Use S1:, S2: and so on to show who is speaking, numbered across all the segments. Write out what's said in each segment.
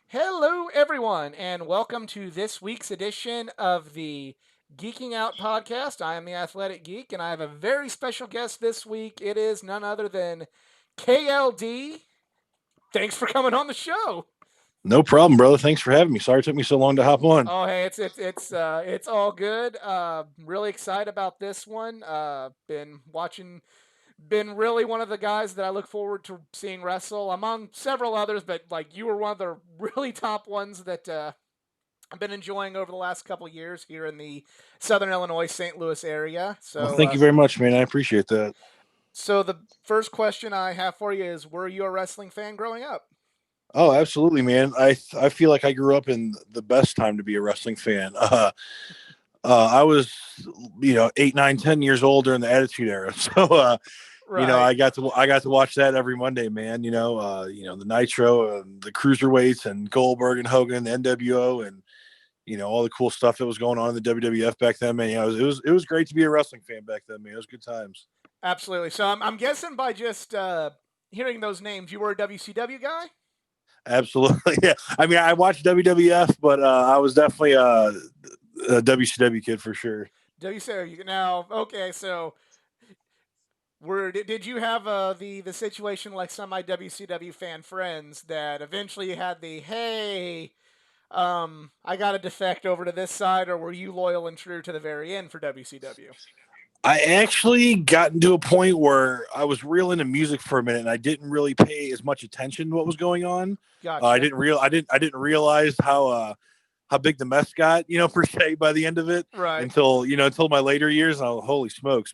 S1: Hello, everyone, and welcome to this week's edition of the Geeking Out podcast. I am the Athletic Geek, and I have a very special guest this week. It is none other than KLD. Thanks for coming on the show.
S2: No problem, brother. Thanks for having me. Sorry it took me so long to hop on.
S1: Oh, hey, it's all good. Really excited about this one. Been watching. Been really one of the guys that I look forward to seeing wrestle, among several others, but like you were one of the really top ones that I've been enjoying over the last couple years here in the Southern Illinois, St. Louis area.
S2: Well,
S1: So,
S2: thank you very much, man. I appreciate that.
S1: so the first question I have for you is: were you a wrestling fan growing up?
S2: Oh, absolutely, man. I feel like I grew up in the best time to be a wrestling fan. I was, 8, 9, 10 years old during the Attitude Era, so
S1: Right.
S2: I got to watch that every Monday, man. The Nitro and the cruiserweights and Goldberg and Hogan, the NWO, and all the cool stuff that was going on in the WWF back then, man. It was great to be a wrestling fan back then, man. It was good times.
S1: Absolutely. So I'm guessing by just hearing those names, you were a WCW guy.
S2: Absolutely, yeah. I mean, I watched WWF, but I was definitely a WCW kid for sure.
S1: WCW. Now, okay, so did you have the situation like some of my WCW fan friends that eventually had the hey, I got to defect over to this side, or were you loyal and true to the very end for WCW?
S2: I actually got into a point where I was real into music for a minute, and I didn't really pay as much attention to what was going on.
S1: Gotcha.
S2: I didn't realize how big the mess got, per se by the end of it
S1: Right.
S2: until my later years. And holy smokes!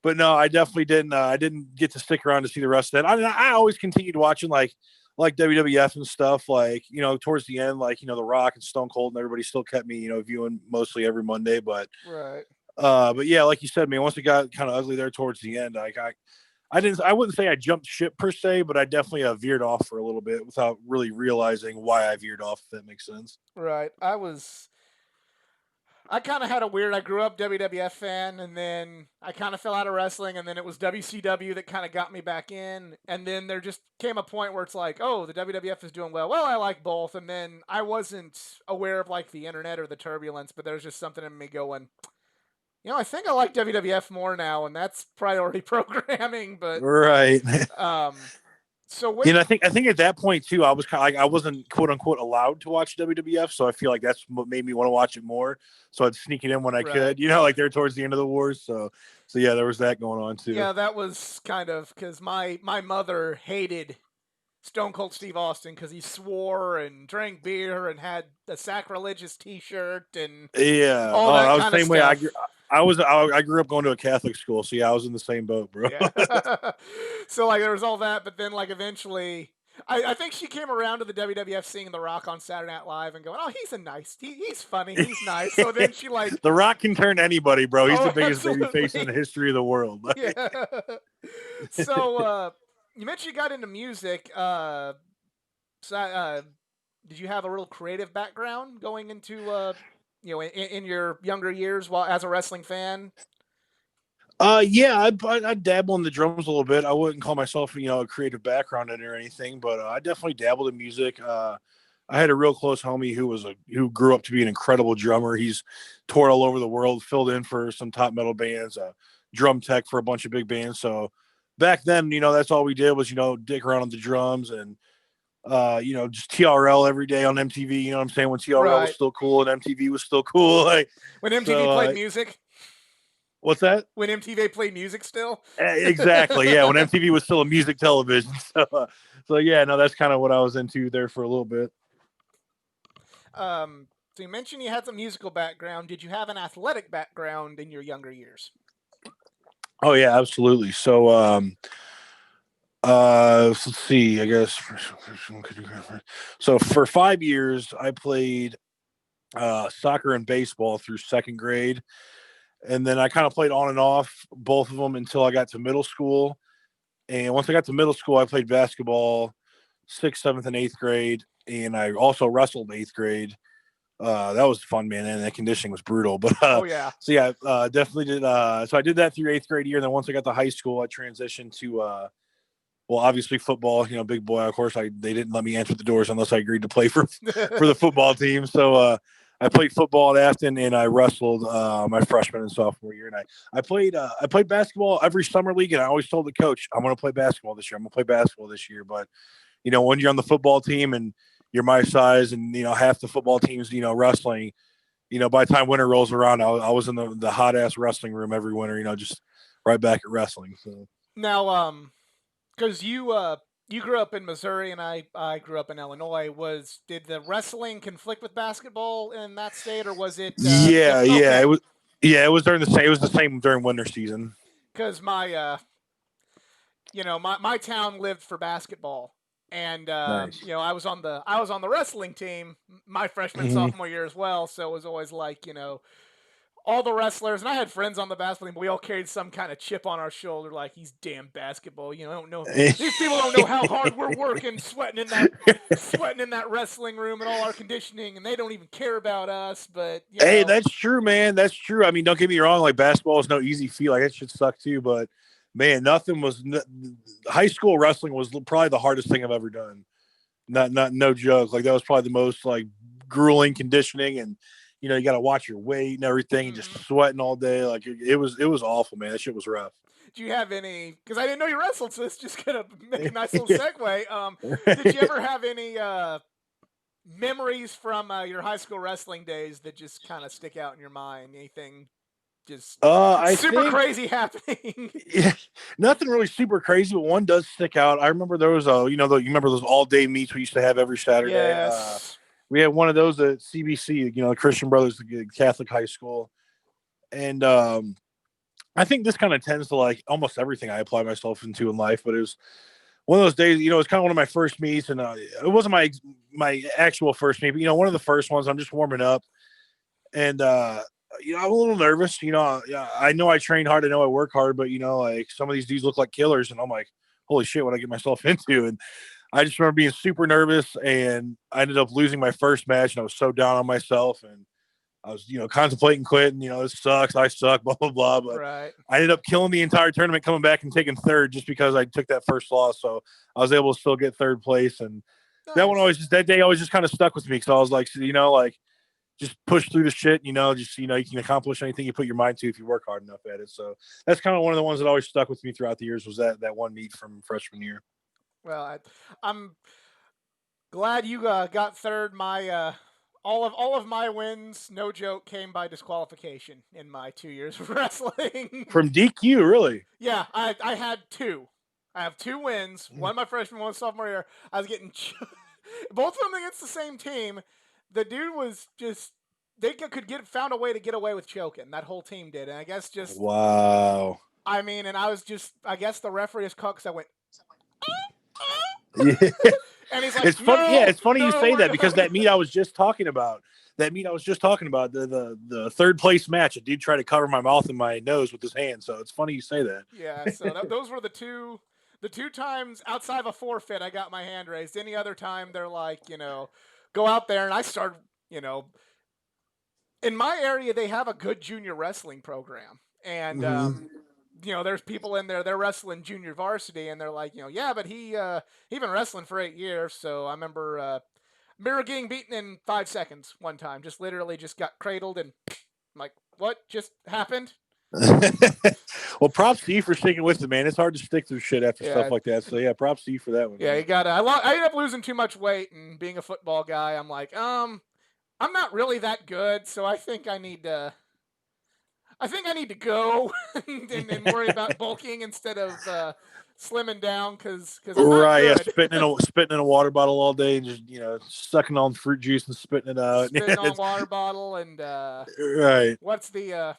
S2: But no, I definitely didn't. I didn't get to stick around to see the rest of that. I always continued watching like WWF and stuff. Like towards the end, like The Rock and Stone Cold and everybody still kept me viewing mostly every Monday.
S1: Right.
S2: But yeah, like you said, man, once it got kind of ugly there towards the end, I wouldn't say I jumped ship per se, but I definitely veered off for a little bit without really realizing why I veered off. If that makes sense.
S1: Right. I kind of had a weird. I grew up WWF fan, and then I kind of fell out of wrestling, and then it was WCW that kind of got me back in. And then there just came a point where it's like, oh, the WWF is doing well. Well, I like both. And then I wasn't aware of like the internet or the turbulence, but there's just something in me going, I think I like WWF more now, and that's priority programming. But
S2: Right.
S1: um, so when
S2: I think at that point too, I was kind of like I wasn't quote unquote allowed to watch WWF, so I feel like that's what made me want to watch it more. So I'd sneak it in when I
S1: right,
S2: could, like there towards the end of the wars. So yeah, there was that going on too.
S1: yeah, that was kind of because my mother hated Stone Cold Steve Austin because he swore and drank beer and had a sacrilegious T-shirt and
S2: Yeah.
S1: all
S2: Oh,
S1: that
S2: I was
S1: kind
S2: the
S1: of
S2: same way.
S1: stuff.
S2: I grew up going to a Catholic school, so yeah, I was in the same boat, bro.
S1: Yeah. So like there was all that, but then like eventually, I think she came around to the WWF seeing The Rock on Saturday Night Live and going, oh, he's funny, he's nice. So then she like,
S2: The Rock can turn anybody, bro. He's
S1: oh,
S2: the biggest baby face in
S1: absolutely,
S2: the history of the world.
S1: yeah. So you mentioned you got into music. So, did you have a real creative background going into in your younger years while as a wrestling fan?
S2: Yeah, I dabble in the drums a little bit. I wouldn't call myself, a creative background in it or anything, but I definitely dabbled in music. I had a real close homie who grew up to be an incredible drummer. He's toured all over the world, filled in for some top metal bands, drum tech for a bunch of big bands. So back then, that's all we did was, dick around on the drums and just TRL every day on MTV. You know what I'm saying? When TRL was
S1: Right.
S2: still cool and MTV was still cool. Like
S1: When MTV
S2: so,
S1: played music.
S2: what's that?
S1: When MTV played music still.
S2: Exactly. Yeah, when MTV was still a music television. So yeah, no, that's kind of what I was into there for a little bit.
S1: So you mentioned you had some musical background. Did you have an athletic background in your younger years?
S2: Oh yeah, absolutely. Let's see. I guess so. For 5 years, I played soccer and baseball through second grade, and then I kind of played on and off both of them until I got to middle school. And once I got to middle school, I played basketball sixth, seventh, and eighth grade, and I also wrestled eighth grade. That was fun, man, and the conditioning was brutal. But
S1: Oh yeah.
S2: so yeah, definitely did. So I did that through eighth grade year. And then once I got to high school, I transitioned to well, obviously football, big boy. Of course, they didn't let me enter the doors unless I agreed to play for the football team. So I played football at Afton, and I wrestled my freshman and sophomore year. And I played basketball every summer league, and I always told the coach, I'm going to play basketball this year. I'm going to play basketball this year. But when you're on the football team and you're my size, and half the football teams, wrestling. By the time winter rolls around, I was in the hot ass wrestling room every winter. Just right back at wrestling. So
S1: Now, because you grew up in Missouri and I grew up in Illinois. Did the wrestling conflict with basketball in that state, or was it
S2: yeah,
S1: okay?
S2: it was. Yeah, it was during the same. It was the same during winter season.
S1: Because my town lived for basketball, and
S2: Nice.
S1: I was on the wrestling team my freshman and
S2: Mhm.
S1: sophomore year as well. So it was always like all the wrestlers, and I had friends on the basketball team, but we all carried some kind of chip on our shoulder, like he's damn basketball. I don't know, these people don't know how hard we're working, sweating in that wrestling room and all our conditioning, and they don't even care about us. But
S2: Hey, that's true, man. That's true. I mean, don't get me wrong. Like basketball is no easy feat. Like that should suck too. But man, high school wrestling was probably the hardest thing I've ever done. Not no joke. Like that was probably the most like grueling conditioning, and you got to watch your weight and everything, and just
S1: mm-hmm.
S2: sweating all day. Like it was awful, man. That shit was rough.
S1: Do you have any? Because I didn't know you wrestled, so it's just gonna make a nice little segue. Did you ever have any memories from your high school wrestling days that just kind of stick out in your mind? Anything just
S2: I
S1: super
S2: think
S1: crazy happening?
S2: yeah, nothing really super crazy, but one does stick out. I remember there was you remember those all day meets we used to have every Saturday.
S1: Yes.
S2: We had one of those at CBC, Christian Brothers Catholic High School, and I think this kind of tends to like almost everything I apply myself into in life. But it was one of those days, it's kind of one of my first meets, and it wasn't my actual first meet, but one of the first ones. I'm just warming up, and I'm a little nervous. Yeah, I know I train hard, I know I work hard, but like some of these dudes look like killers, and I'm like, holy shit, what I get myself into? And I just remember being super nervous, and I ended up losing my first match, and I was so down on myself, and I was, contemplating quitting. This sucks, I suck, blah blah blah. But
S1: Right.
S2: I ended up killing the entire tournament, coming back and taking third just because I took that first loss. So I was able to still get third place, and
S1: Nice.
S2: that day always just kind of stuck with me. So I was like, like just push through the shit. Just you can accomplish anything you put your mind to if you work hard enough at it. So that's kind of one of the ones that always stuck with me throughout the years was that one meet from freshman year.
S1: Well, I'm glad you got third. My all of my wins, no joke, came by disqualification in my 2 years of wrestling.
S2: From DQ, really?
S1: Yeah, I had two. I have two wins. One my freshman, one sophomore year. I was getting both of them against the same team. The dude was just they could get found a way to get away with choking. That whole team did, and I guess just
S2: Wow.
S1: I mean, and I was just I guess the referee is caught because I went.
S2: Yeah.
S1: And he's like,
S2: It's funny. Yeah,
S1: no,
S2: it's funny you
S1: no,
S2: say
S1: we're
S2: that because
S1: not.
S2: that meet I was just talking about. The third place match. A dude tried to cover my mouth and my nose with his hand. So it's funny you say that.
S1: Yeah, so those were the two times outside of a forfeit I got my hand raised. Any other time they're like, go out there, and I started, in my area they have a good junior wrestling program, and
S2: Mm-hmm.
S1: there's people in there they're wrestling junior varsity, and they're like, yeah, but he been wrestling for 8 years. So I remember getting beaten in 5 seconds one time, just literally just got cradled, and I'm like, what just happened?
S2: Well, props to you for sticking with it, man. It's hard to stick through shit after stuff
S1: Yeah,
S2: like that. So yeah, props to you for that one,
S1: yeah,
S2: man.
S1: you gotta. I ended up losing too much weight, and being a football guy, I'm like, I'm not really that good, so I think I need to go and worry about bulking instead of slimming down because I'm not
S2: Right, yeah,
S1: good.
S2: spitting in a water bottle all day and just sucking on fruit juice and spitting it out.
S1: Spitting on water bottle and
S2: Right.
S1: what's the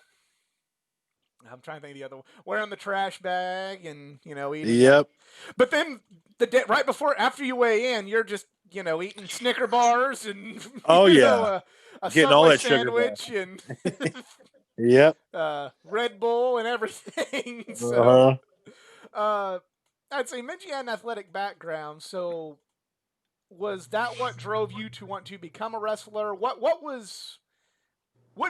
S1: I'm trying to think of the other one. Wearing the trash bag and eating.
S2: Yep.
S1: But then the day right before after you weigh in, you're just eating Snicker bars and
S2: Oh yeah,
S1: a
S2: getting all
S1: Subway
S2: that sugar back.
S1: sandwich and
S2: Yep.
S1: Red Bull and everything. So
S2: Uh-huh.
S1: uh, I'd say you mentioned you had an athletic background. So was that what drove you to want to become a wrestler? What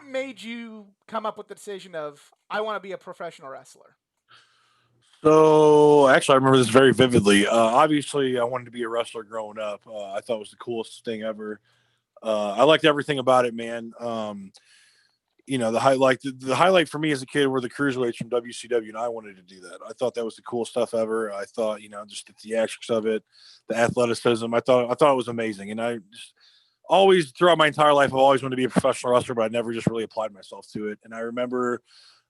S1: made you come up with the decision of I want to be a professional wrestler?
S2: So actually, I remember this very vividly. Obviously, I wanted to be a wrestler growing up. I thought it was the coolest thing ever. I liked everything about it, man. The highlight for me as a kid were the cruiserweights from WCW, and I wanted to do that. I thought that was the coolest stuff ever. I thought, just the theatrics of it, the athleticism. I thought it was amazing, and I just always throughout my entire life, I've always wanted to be a professional wrestler, but I never just really applied myself to it. And I remember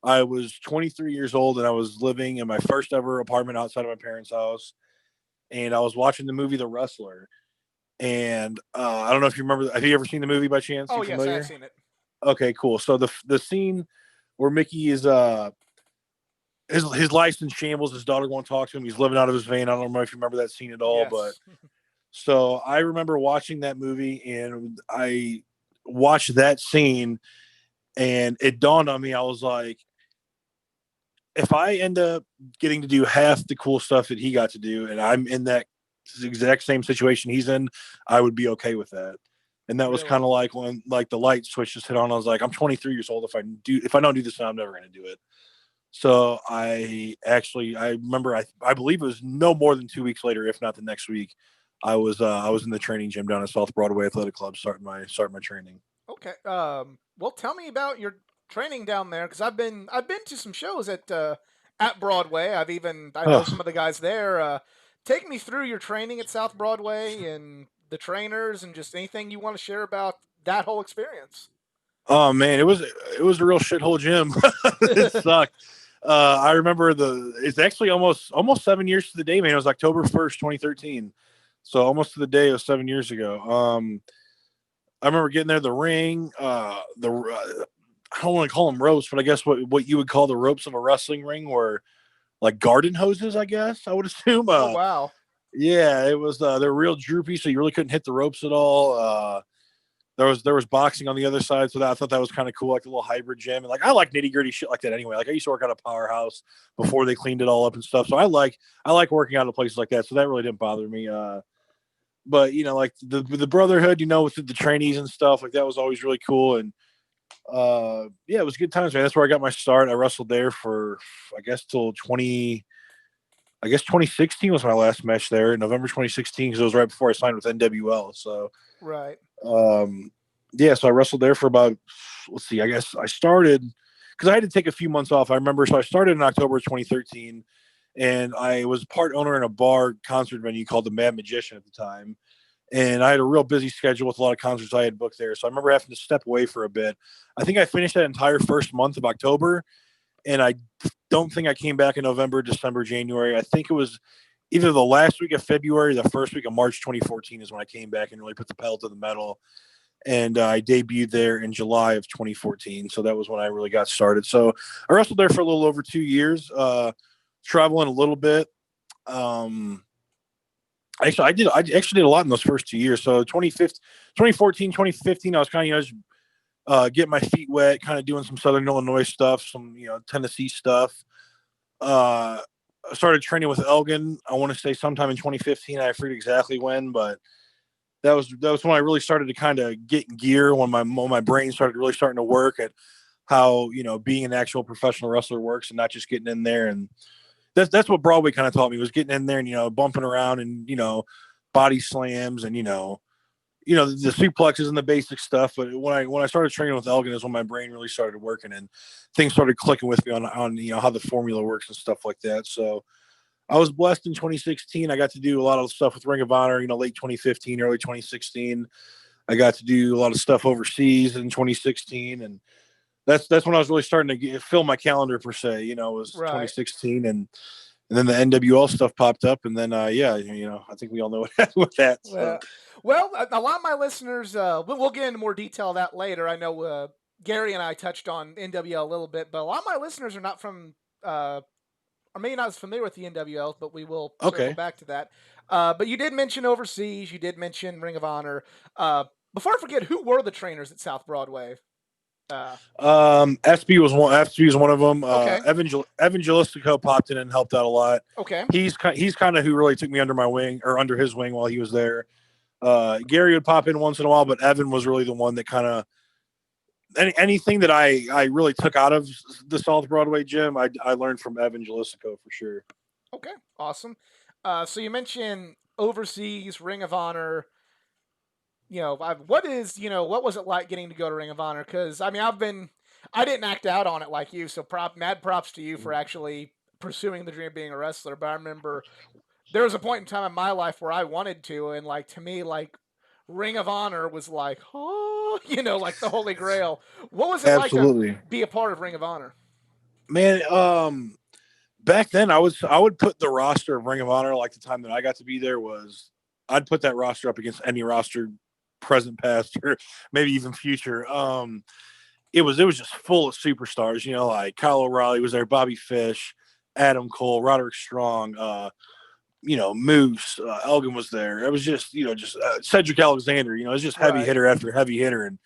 S2: I was 23 years old, and I was living in my first ever apartment outside of my parents' house, and I was watching the movie The Wrestler. And I don't know if you remember. Have you ever seen the movie by chance?
S1: Oh
S2: You
S1: yes, I've
S2: familiar?
S1: seen it.
S2: Okay, cool. So the scene where Mickey is his life's in shambles, his daughter won't talk to him, he's living out of his vein. I don't know if you remember that scene at all, but
S1: Yes.
S2: so I remember watching that movie and I watched that scene and it dawned on me. I was like, if I end up getting to do half the cool stuff that he got to do and I'm in that exact same situation he's in, I would be okay with that. And that was kind
S1: Really?
S2: of like when like the light switch just hit on. I was like, I'm 23 years old. If I don't do this now, I'm never going to do it. So I remember I believe it was no more than 2 weeks later, if not the next week, I was in the training gym down at South Broadway Athletic Club starting my training.
S1: Okay. Well, tell me about your training down there, because I've been to some shows at Broadway. I know some
S2: Oh,
S1: of the guys there. Take me through your training at South Broadway and the trainers, and just anything you want to share about that whole experience.
S2: oh man, it was a real shithole gym. It sucked. I remember it's actually almost 7 years to the day, man. It was October 1st, 2013. So almost to the day, it was 7 years ago. I remember getting there, the ring, I don't want to call them ropes, but I guess what you would call the ropes of a wrestling ring were like garden hoses, I guess I would assume.
S1: Oh wow!
S2: Yeah, it was. They're real droopy, so you really couldn't hit the ropes at all. There was boxing on the other side, so I thought that was kind of cool, like a little hybrid gym. And like I like nitty gritty shit like that anyway. Like I used to work out a Powerhouse before they cleaned it all up and stuff, so I like working out at places like that. So that really didn't bother me. But like the brotherhood, with the trainees and stuff, like that was always really cool. And yeah, it was good times, man. That's where I got my start. I wrestled there for I guess till 2016 was my last match there, November 2016, because it was right before I signed with NWL. So
S1: Right.
S2: um, yeah, so I wrestled there for about, let's see, I guess I started because I had to take a few months off. I remember, so I started in October 2013, and I was part owner in a bar concert venue called the Mad Magician at the time. And I had a real busy schedule with a lot of concerts I had booked there. So I remember having to step away for a bit. I think I finished that entire first month of October, and I don't think I came back in November, December, January. I think it was either the last week of February, or the first week of March 2014 is when I came back and really put the pedal to the metal. And I debuted there in July of 2014. So that was when I really got started. So I wrestled there for a little over 2 years, traveling a little bit. Actually, I actually did a lot in those first 2 years. So 2014, 2015, I was kind of, getting my feet wet, kind of doing some Southern Illinois stuff, some, Tennessee stuff. I started training with Elgin. I want to say sometime in 2015. I forget exactly when, but that was when I really started to kind of get in gear, when my brain started really starting to work at how being an actual professional wrestler works, and not just getting in there. And that's what Broadway kind of taught me, was getting in there and bumping around and body slams and the suplexes and the basic stuff. But when I started training with Elgin is when my brain really started working and things started clicking with me on how the formula works and stuff like that. So I was blessed in 2016. I got to do a lot of stuff with Ring of Honor, late 2015, early 2016. I got to do a lot of stuff overseas in 2016, and that's when I was really starting to fill my calendar per se. It was
S1: Right.
S2: 2016, and then the NWL stuff popped up, and then yeah, I think we all know what happened with that. So
S1: Well, well, a lot of my listeners, we'll get into more detail of that later. I know Gary and I touched on NWL a little bit, but a lot of my listeners are not from, or maybe not as familiar with the NWL, but we will circle
S2: okay.
S1: back to that. But you did mention overseas. You did mention Ring of Honor. Before I forget, who were the trainers at South Broadway? Uh,
S2: SB was one of them.
S1: okay,
S2: Evan Jalistico popped in and helped out a lot.
S1: okay,
S2: He's kind of who really took me under my wing, or under his wing, while he was there. Gary would pop in once in a while, but Evan was really the one that kind of anything that I really took out of the South Broadway gym, I learned from Evan Jalistico for sure.
S1: Okay, awesome. So you mentioned overseas Ring of Honor. What is, what was it like getting to go to Ring of Honor? Because I mean, I didn't act out on it like you, so mad props to you for actually pursuing the dream of being a wrestler. But I remember there was a point in time in my life where I wanted to, and like to me, like Ring of Honor was like, oh, like the Holy Grail. What was it like to
S2: Absolutely,
S1: be a part of Ring of Honor?
S2: man. Back then I would put the roster of Ring of Honor, like the time that I got to be there, was I'd put that roster up against any roster, present, past, or maybe even future. It was just full of superstars. Like Kyle O'Reilly was there, Bobby Fish, Adam Cole, Roderick Strong, Moose, Elgin was there. It was just Cedric Alexander. It was just heavy
S1: Right,
S2: hitter after heavy hitter, and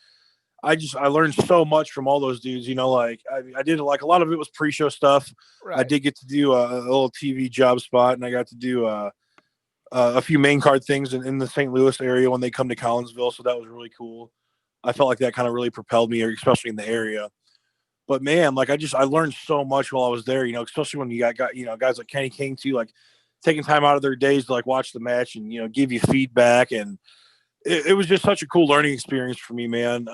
S2: I learned so much from all those dudes. Like I did, like, a lot of it was pre-show stuff. I
S1: right.
S2: did get to do a little TV job spot, and I got to do a few main card things in the St. Louis area when they come to Collinsville. So that was really cool. I felt like that kind of really propelled me, especially in the area. But man, like I learned so much while I was there. Especially when you got guys like Kenny King too, like taking time out of their days to like watch the match and give you feedback, and it was just such a cool learning experience for me, man.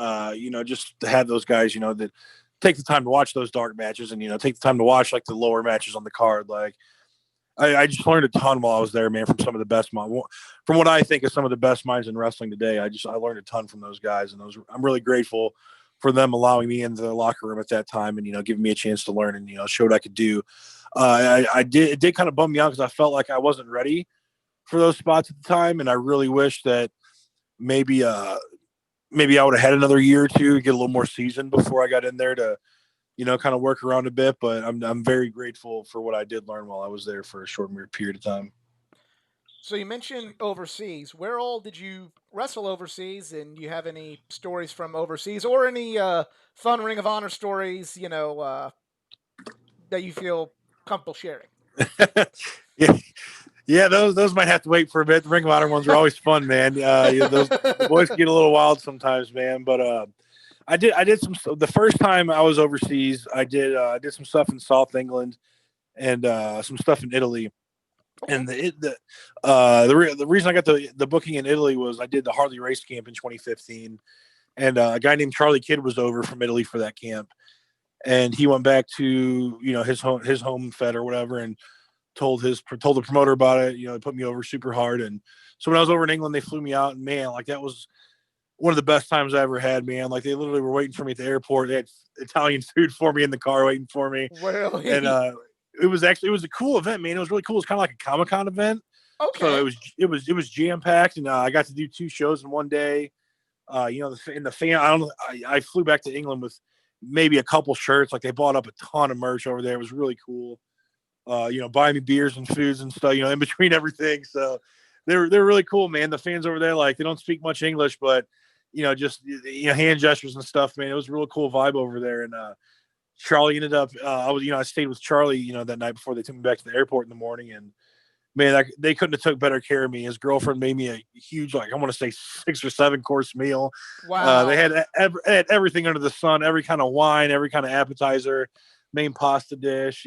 S2: Just to have those guys, that take the time to watch those dark matches, and take the time to watch like the lower matches on the card. Like I just learned a ton while I was there, man, from some of the best from what I think is some of the best minds in wrestling today. I learned a ton from those guys, and I'm really grateful for them allowing me into the locker room at that time, and giving me a chance to learn and show what I could do. I did it did kind of bum me out because I felt like I wasn't ready for those spots at the time, and I really wish that maybe maybe I would have had another year or two to get a little more seasoned before I got in there to kind of work around a bit. But I'm very grateful for what I did learn while I was there for a short period of time.
S1: So you mentioned overseas. Where all did you wrestle overseas? And you have any stories from overseas, or any fun Ring of Honor stories? That you feel comfortable sharing.
S2: Yeah, yeah, those might have to wait for a bit. The Ring of Honor ones are always fun, man. Those the boys can get a little wild sometimes, man. But I did some the first time I was overseas. I did some stuff in South England and some stuff in Italy.
S1: Okay.
S2: And the reason I got the booking in Italy was I did the Harley Race Camp in 2015, and a guy named Charlie Kidd was over from Italy for that camp, and he went back to his home fed or whatever, and told the promoter about it. They put me over super hard, and so when I was over in England, they flew me out, and man, like that was one of the best times I ever had, man. Like they literally were waiting for me at the airport. They had Italian food for me in the car, waiting for me, and
S1: Really?
S2: it was a cool event, man. It was really cool. It's kind of like a Comic-Con event. So it
S1: Okay.
S2: was it was it was jam packed, and I got to do two shows in one day. In the fan, I flew back to England with maybe a couple shirts. Like they bought up a ton of merch over there. It was really cool. Buying me beers and foods and stuff. In between everything. So they're really cool, man. The fans over there, like they don't speak much English, but just hand gestures and stuff, man. It was a real cool vibe over there, and Charlie ended up. I stayed with Charlie, that night before they took me back to the airport in the morning, and man, they couldn't have took better care of me. His girlfriend made me a huge, like I want to say 6 or 7 course meal. They
S1: Wow.
S2: had everything under the sun, every kind of wine, every kind of appetizer, main pasta dish.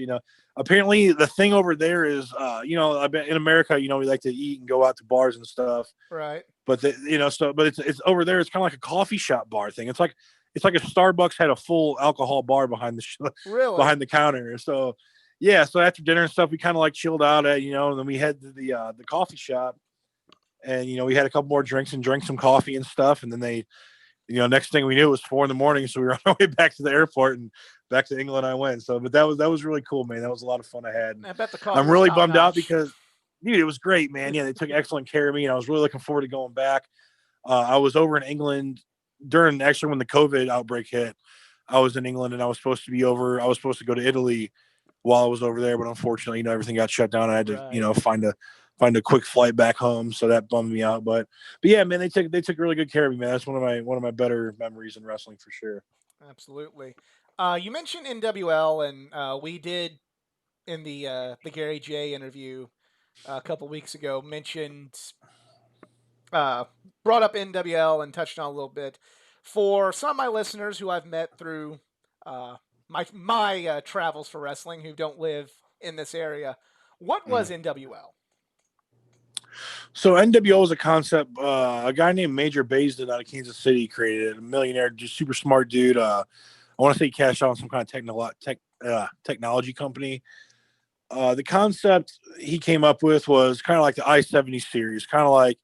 S2: Apparently the thing over there is, I bet in America, we like to eat and go out to bars and stuff,
S1: Right.
S2: but but it's over there. It's kind of like a coffee shop bar thing. It's like a Starbucks had a full alcohol bar behind
S1: Really?
S2: behind the counter. So yeah, so after dinner and stuff, we kind of like chilled out and then we head to the coffee shop, and we had a couple more drinks and drank some coffee and stuff, and then next thing we knew it was 4 in the morning, so we were on our way back to the airport and back to England. I went. So, but that was really cool, man. That was a lot of fun I had. And
S1: I bet the coffee
S2: I'm
S1: was
S2: really
S1: top
S2: bummed out
S1: notch.
S2: because, dude, it was great, man. Yeah, they took excellent care of me, and I was really looking forward to going back. I was over in England during actually when the COVID outbreak hit. I was in England and I was supposed to be over. I was supposed to go to Italy while I was over there, but unfortunately, everything got shut down. I had to,
S1: Right.
S2: find a quick flight back home, so that bummed me out. But yeah, man, they took really good care of me, man. That's one of my better memories in wrestling for sure.
S1: Absolutely. You mentioned NWL, and we did in the Gary J interview a couple weeks ago mentioned uh, brought up NWL and touched on a little bit. For some of my listeners who I've met through my travels for wrestling who don't live in this area, What was NWL?
S2: So NWO was a concept. A guy named Major Baisden out of Kansas City created it. A millionaire, just super smart dude. I want to say he cashed out on some kind of technology company. The concept he came up with was kind of like the I-70 series, kind of like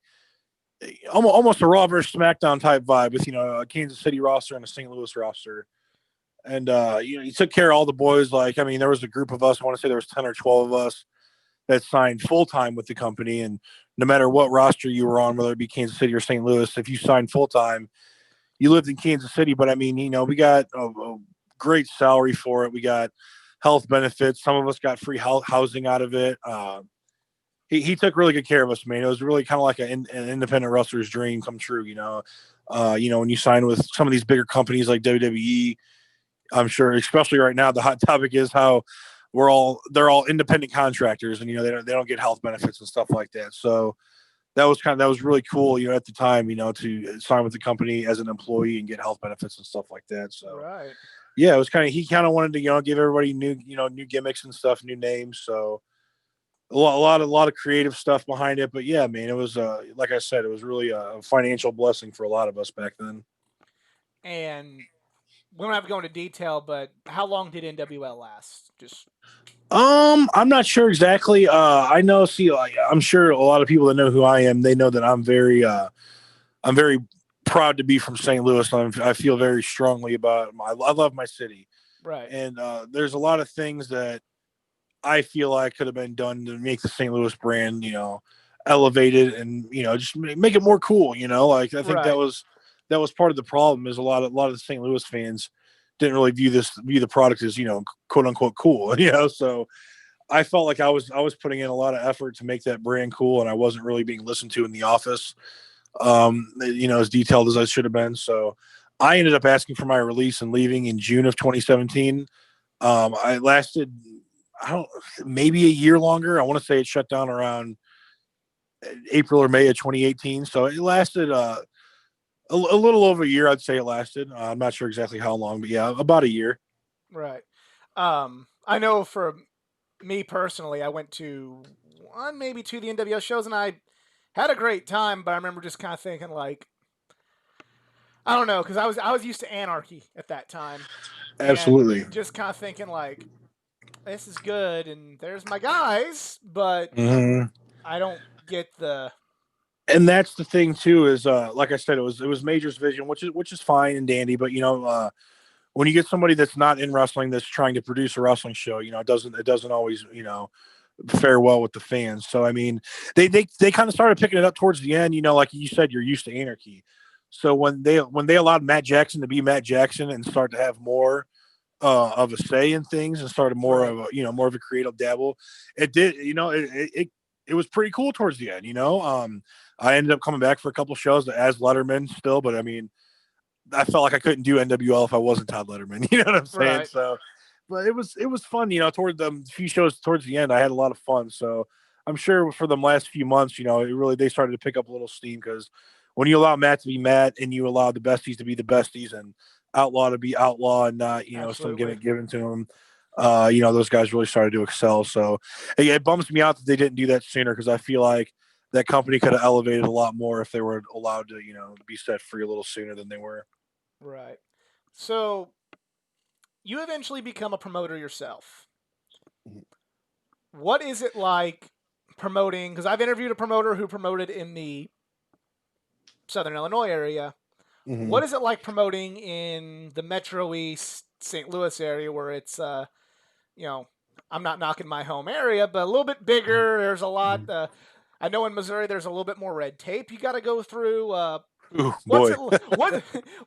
S2: almost a Raw versus SmackDown type vibe with, a Kansas City roster and a St. Louis roster. And, he took care of all the boys. Like, I mean, there was a group of us, I want to say there was 10 or 12 of us that signed full-time with the company. And no matter what roster you were on, whether it be Kansas City or St. Louis, if you signed full-time, you lived in Kansas City. But I mean, we got a great salary for it. We got health benefits. Some of us got free housing out of it. He took really good care of us, man. It was really kind of like an independent wrestler's dream come true, when you sign with some of these bigger companies like WWE. I'm sure, especially right now, the hot topic is how they're all independent contractors, and they don't get health benefits and stuff like that. So that was really cool, at the time, to sign with the company as an employee and get health benefits and stuff like that. So
S1: right.
S2: Yeah, it was he kind of wanted to, give everybody new gimmicks and stuff, new names. So a lot of creative stuff behind it. But yeah, man, it was like I said, it was really a financial blessing for a lot of us back then.
S1: And we don't have to go into detail, but how long did NWL last?
S2: I'm not sure exactly. I know, I'm sure a lot of people that know who I am, they know that I'm very proud to be from St. Louis. I feel very strongly about I love my city.
S1: Right.
S2: And there's a lot of things that I feel like could have been done to make the St. Louis brand, elevated and, just make it more cool, like I think
S1: right.
S2: that was part of the problem is a lot of the St. Louis fans didn't really view the product as, quote unquote cool, so I felt like I was putting in a lot of effort to make that brand cool, and I wasn't really being listened to in the office, as detailed as I should have been. So I ended up asking for my release and leaving in June of 2017. I lasted, maybe a year longer. I want to say it shut down around April or May of 2018. So it lasted a little over a year. I'd say it lasted. I'm not sure exactly how long, but yeah, about a year.
S1: Right. I know for me personally, I went to one, maybe two of the NWO shows, and I had a great time. But I remember just kind of thinking, like, I don't know, because I was used to Anarchy at that time.
S2: Absolutely.
S1: And just kind of thinking, like, this is good, and there's my guys, but I don't get the.
S2: And that's the thing too is like I said, it was Major's vision, which is fine and dandy, but when you get somebody that's not in wrestling that's trying to produce a wrestling show, it doesn't always fare well with the fans. So I mean, they kind of started picking it up towards the end. Like you said, you're used to Anarchy. So when they allowed Matt Jackson to be Matt Jackson and start to have more of a say in things and started more of a more of a creative dabble, it did it was pretty cool towards the end. I ended up coming back for a couple shows as Letterman still, but I mean, I felt like I couldn't do NWL if I wasn't Todd Letterman. You know what I'm saying?
S1: Right.
S2: So, but it was fun. Toward the few shows towards the end, I had a lot of fun. So I'm sure for the last few months, they started to pick up a little steam because when you allow Matt to be Matt and you allow the besties to be the besties and Outlaw to be Outlaw and not some gimmick given to him, those guys really started to excel. So it bums me out that they didn't do that sooner because I feel like that company could have elevated a lot more if they were allowed to be set free a little sooner than they were.
S1: Right. So you eventually become a promoter yourself. What is it like promoting? Because I've interviewed a promoter who promoted in the Southern Illinois area.
S2: Mm-hmm.
S1: What is it like promoting in the Metro East St. Louis area where it's, I'm not knocking my home area, but a little bit bigger. There's a lot. I know in Missouri there's a little bit more red tape you got to go through.
S2: Ooh,
S1: What's
S2: boy.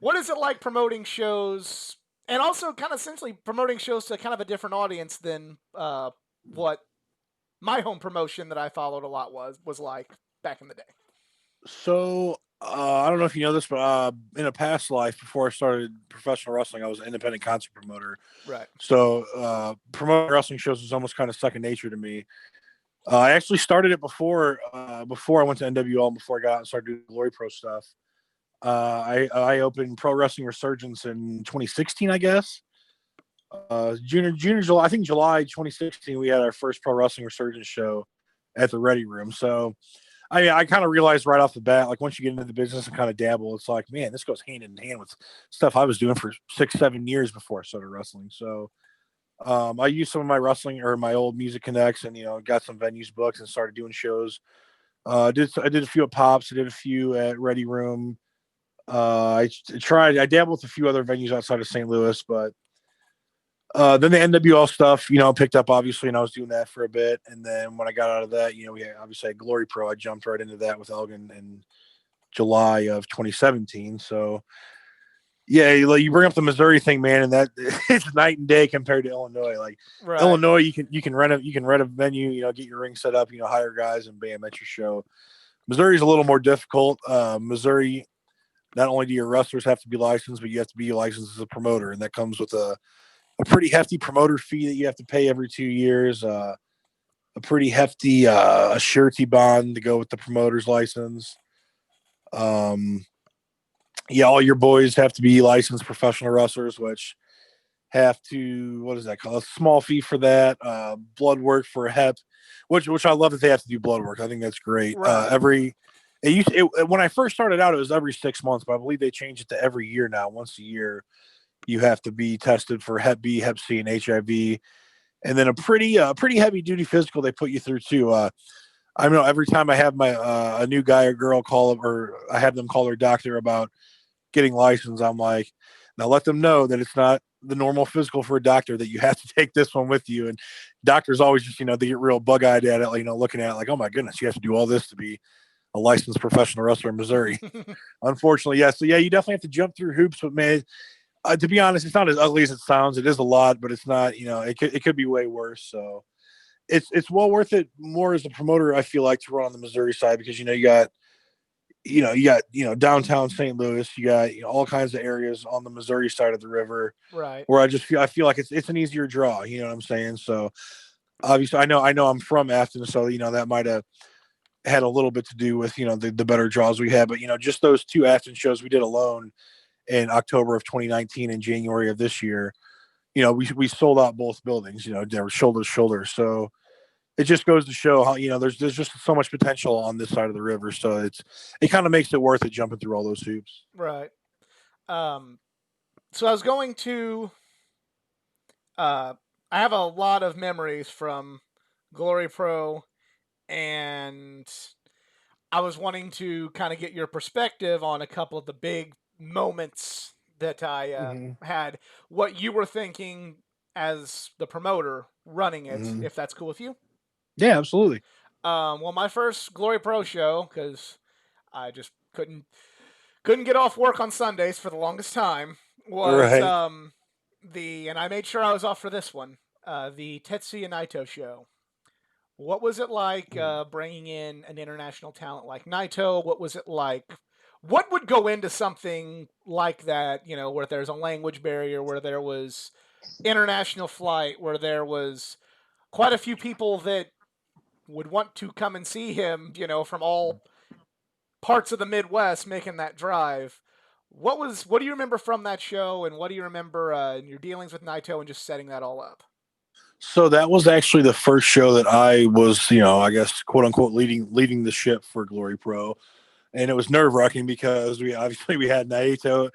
S1: what is it like promoting shows, and also kind of essentially promoting shows to kind of a different audience than what my home promotion that I followed a lot was like back in the day?
S2: So I don't know if you know this, but in a past life, before I started professional wrestling, I was an independent concert promoter.
S1: Right.
S2: So promoting wrestling shows was almost kind of second nature to me. I actually started it before I went to NWL and before I got out and started doing Glory Pro stuff. I opened Pro Wrestling Resurgence in 2016, I guess. July, I think July 2016, we had our first pro wrestling resurgence show at the Ready Room. So I kind of realized right off the bat, like once you get into the business and kind of dabble, it's like, man, this goes hand in hand with stuff I was doing for 6-7 years before I started wrestling. So I used some of my wrestling or my old music connects and, got some venues booked and started doing shows. I did a few at Pops. I did a few at Ready Room. I dabbled with a few other venues outside of St. Louis, but then the NWL stuff, picked up obviously, and I was doing that for a bit. And then when I got out of that, we obviously had Glory Pro. I jumped right into that with Elgin in July of 2017. So yeah, you bring up the Missouri thing, man, and that it's night and day compared to Illinois. Like
S1: Right.
S2: Illinois, you can rent a venue, get your ring set up, hire guys, and bam, at your show. Missouri's a little more difficult. Missouri, not only do your wrestlers have to be licensed, but you have to be licensed as a promoter, and that comes with a pretty hefty promoter fee that you have to pay every 2 years. A pretty hefty a surety bond to go with the promoter's license. All your boys have to be licensed professional wrestlers, which have to, what is that called? A small fee for that. Blood work for a HEP, which I love that they have to do blood work. I think that's great.
S1: Right.
S2: When I first started out, it was every 6 months, but I believe they changed it to every year now. Once a year, you have to be tested for Hep B, Hep C, and HIV, and then a pretty heavy duty physical they put you through too. I know every time I have my a new guy or girl call or I have them call their doctor about getting licensed, I'm like, now let them know that it's not the normal physical for a doctor, that you have to take this one with you. And doctors always just, they get real bug eyed at it, looking at it like, oh my goodness, you have to do all this to be a licensed professional wrestler in Missouri. Unfortunately, yeah. So yeah, you definitely have to jump through hoops, but man, to be honest, it's not as ugly as it sounds. It is a lot, but it's not, it could be way worse. So it's well worth it more as a promoter, I feel like, to run on the Missouri side, because, you got downtown St. Louis, you got all kinds of areas on the Missouri side of the river,
S1: Right.
S2: where I feel like it's an easier draw. You know what I'm saying? So obviously, I know I'm from Afton, so that might have had a little bit to do with the better draws we had. But just those 2 Afton shows we did alone in October of 2019 and January of this year, we sold out both buildings. They were shoulder to shoulder. So it just goes to show how there's just so much potential on this side of the river. So it kind of makes it worth it jumping through all those hoops.
S1: Right. So I was going to. I have a lot of memories from Glory Pro, and I was wanting to kind of get your perspective on a couple of the big moments that I had. What you were thinking as the promoter running it, if that's cool with you.
S2: Yeah, absolutely.
S1: Well, my first Glory Pro show, because I just couldn't get off work on Sundays for the longest time, was
S2: Right.
S1: and I made sure I was off for this one, the Tetsuya Naito show. What was it like bringing in an international talent like Naito? What was it like? What would go into something like that, where there's a language barrier, where there was international flight, where there was quite a few people that would want to come and see him, from all parts of the Midwest making that drive. What do you remember from that show, and what do you remember in your dealings with Naito and just setting that all up?
S2: So that was actually the first show that I was, I guess, quote unquote, leading the ship for Glory Pro. And it was nerve wracking because we had Naito,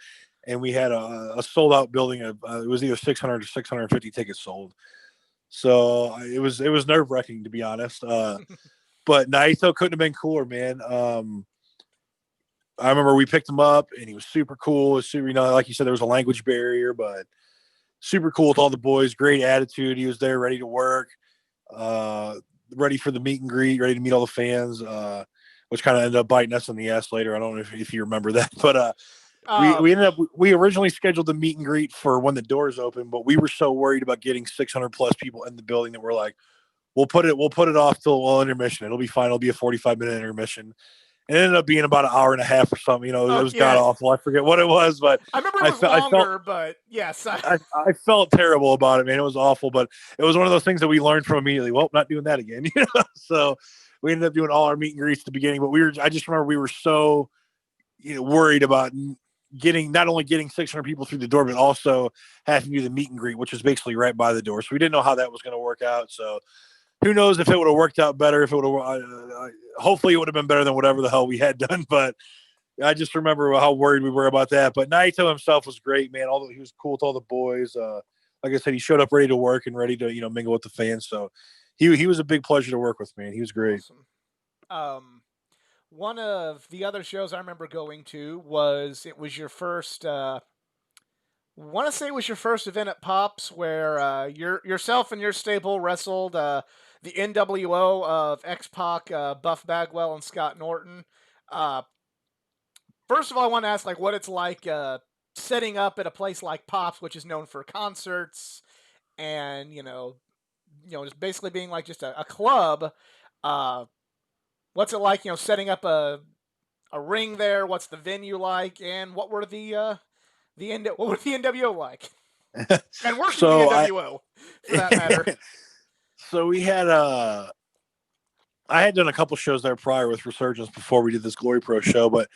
S2: and we had a sold out building of it was either 600 or 650 tickets sold. So it was nerve wracking, to be honest. But Naito couldn't have been cooler, man. I remember we picked him up, and he was super cool. Was super, like you said, there was a language barrier, but super cool with all the boys. Great attitude. He was there, ready to work, ready for the meet and greet, ready to meet all the fans. Which kind of ended up biting us in the ass later. I don't know if you remember that, but we originally scheduled the meet and greet for when the doors open, but we were so worried about getting 600 plus people in the building that we're like, we'll put it off till intermission. It'll be fine. It'll be a 45-minute intermission. It ended up being about an hour and a half or something. It was god awful. I forget what it was, but
S1: I remember it was longer. But yes,
S2: I felt terrible about it, man. It was awful, but it was one of those things that we learned from immediately. Well, not doing that again. So we ended up doing all our meet and greets at the beginning, but I just remember we were so worried about getting not only getting 600 people through the door, but also having to do the meet and greet, which is basically right by the door. So we didn't know how that was going to work out. So who knows if it would have worked out better? If it would have, hopefully, it would have been better than whatever the hell we had done. But I just remember how worried we were about that. But Naito himself was great, man. Although he was cool to all the boys. Like I said, he showed up ready to work and ready to mingle with the fans. So he was a big pleasure to work with, man. He was great.
S1: Awesome. Um, one of the other shows I remember going to was it was your first. Want to say it was your first event at Pops where yourself and your stable wrestled the NWO of X Pac, Buff Bagwell, and Scott Norton. Uh, First of all, I want to ask like what it's like setting up at a place like Pops, which is known for concerts and just basically being like just a club. Uh, what's it like, setting up a ring there? What's the venue like? And what were what were the NWO like? And working the
S2: So I
S1: NWO for that matter.
S2: so we had I had done a couple shows there prior with Resurgence before we did this Glory Pro show, but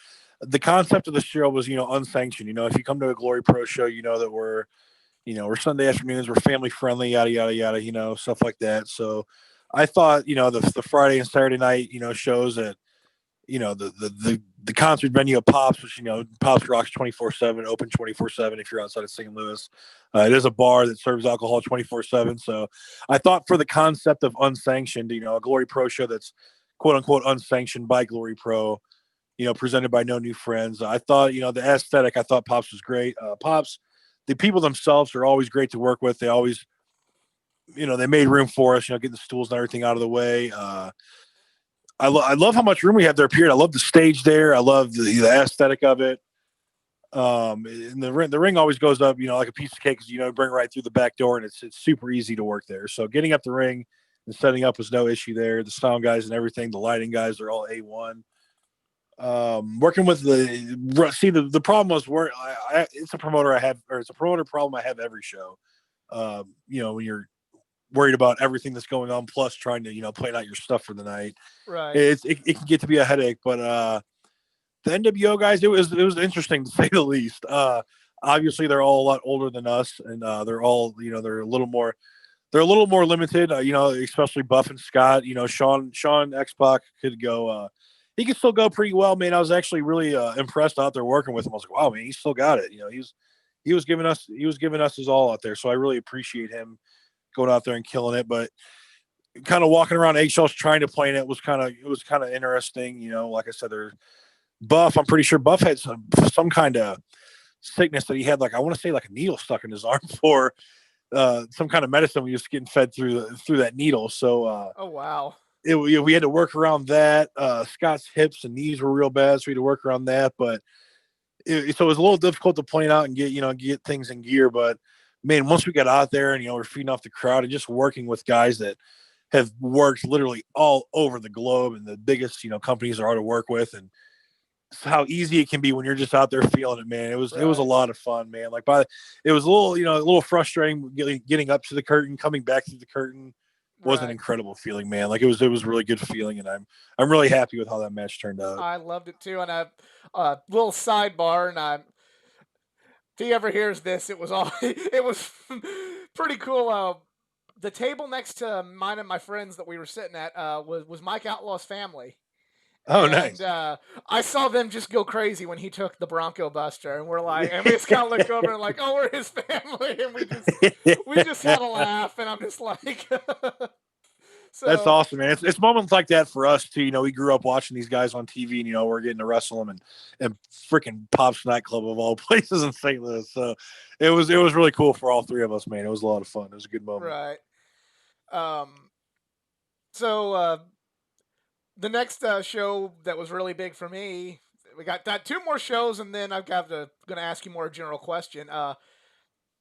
S2: the concept of the show was, unsanctioned. If you come to a Glory Pro show, you know that we're Sunday afternoons, we're family friendly, yada yada yada, stuff like that. So I thought, the Friday and Saturday night, shows at the concert venue of Pops, which Pops rocks 24/7, open 24/7 if you're outside of St. Louis. It is a bar that serves alcohol 24/7. So I thought for the concept of unsanctioned, a Glory Pro show that's quote unquote unsanctioned by Glory Pro, presented by No New Friends. I thought, the aesthetic, I thought Pops was great. Pops, the people themselves are always great to work with. They always, they made room for us, getting the stools and everything out of the way. I love how much room we have there. Period. I love the stage there. I love the aesthetic of it. And the ring always goes up, like a piece of cake, because bring it right through the back door, and it's super easy to work there. So getting up the ring and setting up was no issue there. The sound guys and everything, the lighting guys are all A1. Working with the problem was where it's a promoter I have, or it's a promoter problem I have every show. When you're worried about everything that's going on, plus trying to plan out your stuff for the night.
S1: Right.
S2: It can get to be a headache. But the NWO guys, it was interesting to say the least. Obviously they're all a lot older than us, and they're all they're a little more limited. Especially Buff and Scott. Sean X Pac could go. He could still go pretty well, man. I was actually really impressed out there working with him. I was like, wow, man, he still got it. He was giving us his all out there. So I really appreciate him going out there and killing it. But kind of walking around eggshells trying to play it was kind of interesting. Like I said, there's Buff. I'm pretty sure Buff had some kind of sickness that he had, like I want to say like a needle stuck in his arm for some kind of medicine we was getting fed through that needle. So
S1: Oh wow.
S2: we had to work around that. Scott's hips and knees were real bad, so we had to work around that. But so it was a little difficult to point out and get things in gear. But man, once we got out there and we're feeding off the crowd and just working with guys that have worked literally all over the globe and the biggest companies there are to work with, and how easy it can be when you're just out there feeling it, man. It was a
S1: Right.
S2: lot of fun, man. It was a little frustrating getting up to the curtain, coming back through the curtain was an
S1: Right.
S2: incredible feeling, man. Like it was a really good feeling, and I'm really happy with how that match turned out.
S1: I loved it too. And a little sidebar, and if he ever hears this, it was all it was pretty cool. The table next to mine and my friends that we were sitting at was Mike Outlaw's family.
S2: Oh,
S1: And
S2: nice.
S1: I saw them just go crazy when he took the Bronco Buster, and and we just kind of looked over and like, oh, we're his family, and we just had a laugh, and I'm just like,
S2: That's
S1: so
S2: awesome, man. It's moments like that for us too. We grew up watching these guys on TV, and we're getting to wrestle them and freaking Pop's nightclub of all places in St. Louis. So it was really cool for all three of us, man. It was a lot of fun. It was a good moment.
S1: right. Um, so the next show that was really big for me, we got two more shows, and then I've got going to ask you more general question.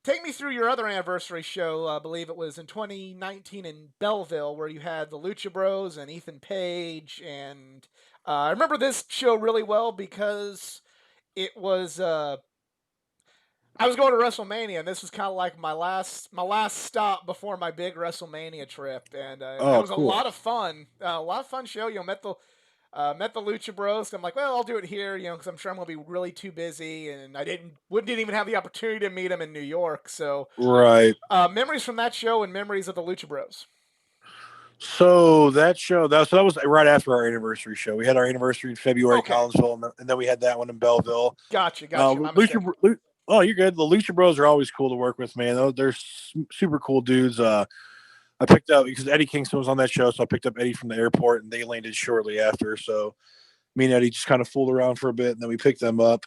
S1: Take me through your other anniversary show. I believe it was in 2019 in Belleville, where you had the Lucha Bros and Ethan Page. And I remember this show really well because it was. I was going to WrestleMania, and this was kind of like my last stop before my big WrestleMania trip, and it
S2: Oh,
S1: was a
S2: cool.
S1: lot of fun. A lot of fun show. Met the Met the Lucha Bros. I'm like, well, I'll do it here, because I'm sure I'm gonna be really too busy, and I didn't even have the opportunity to meet them in New York. So,
S2: Right.
S1: memories from that show and memories of the Lucha Bros.
S2: So that show that was right after our anniversary show. We had our anniversary in February,
S1: Okay,
S2: Collinsville, and then we had that one in Belleville.
S1: gotcha. My mistake.
S2: Oh, you're good. The Lucha Bros are always cool to work with, man. They're super cool dudes. I picked up because Eddie Kingston was on that show, so I picked up Eddie from the airport, and they landed shortly after. So me and Eddie just kind of fooled around for a bit, and then we picked them up,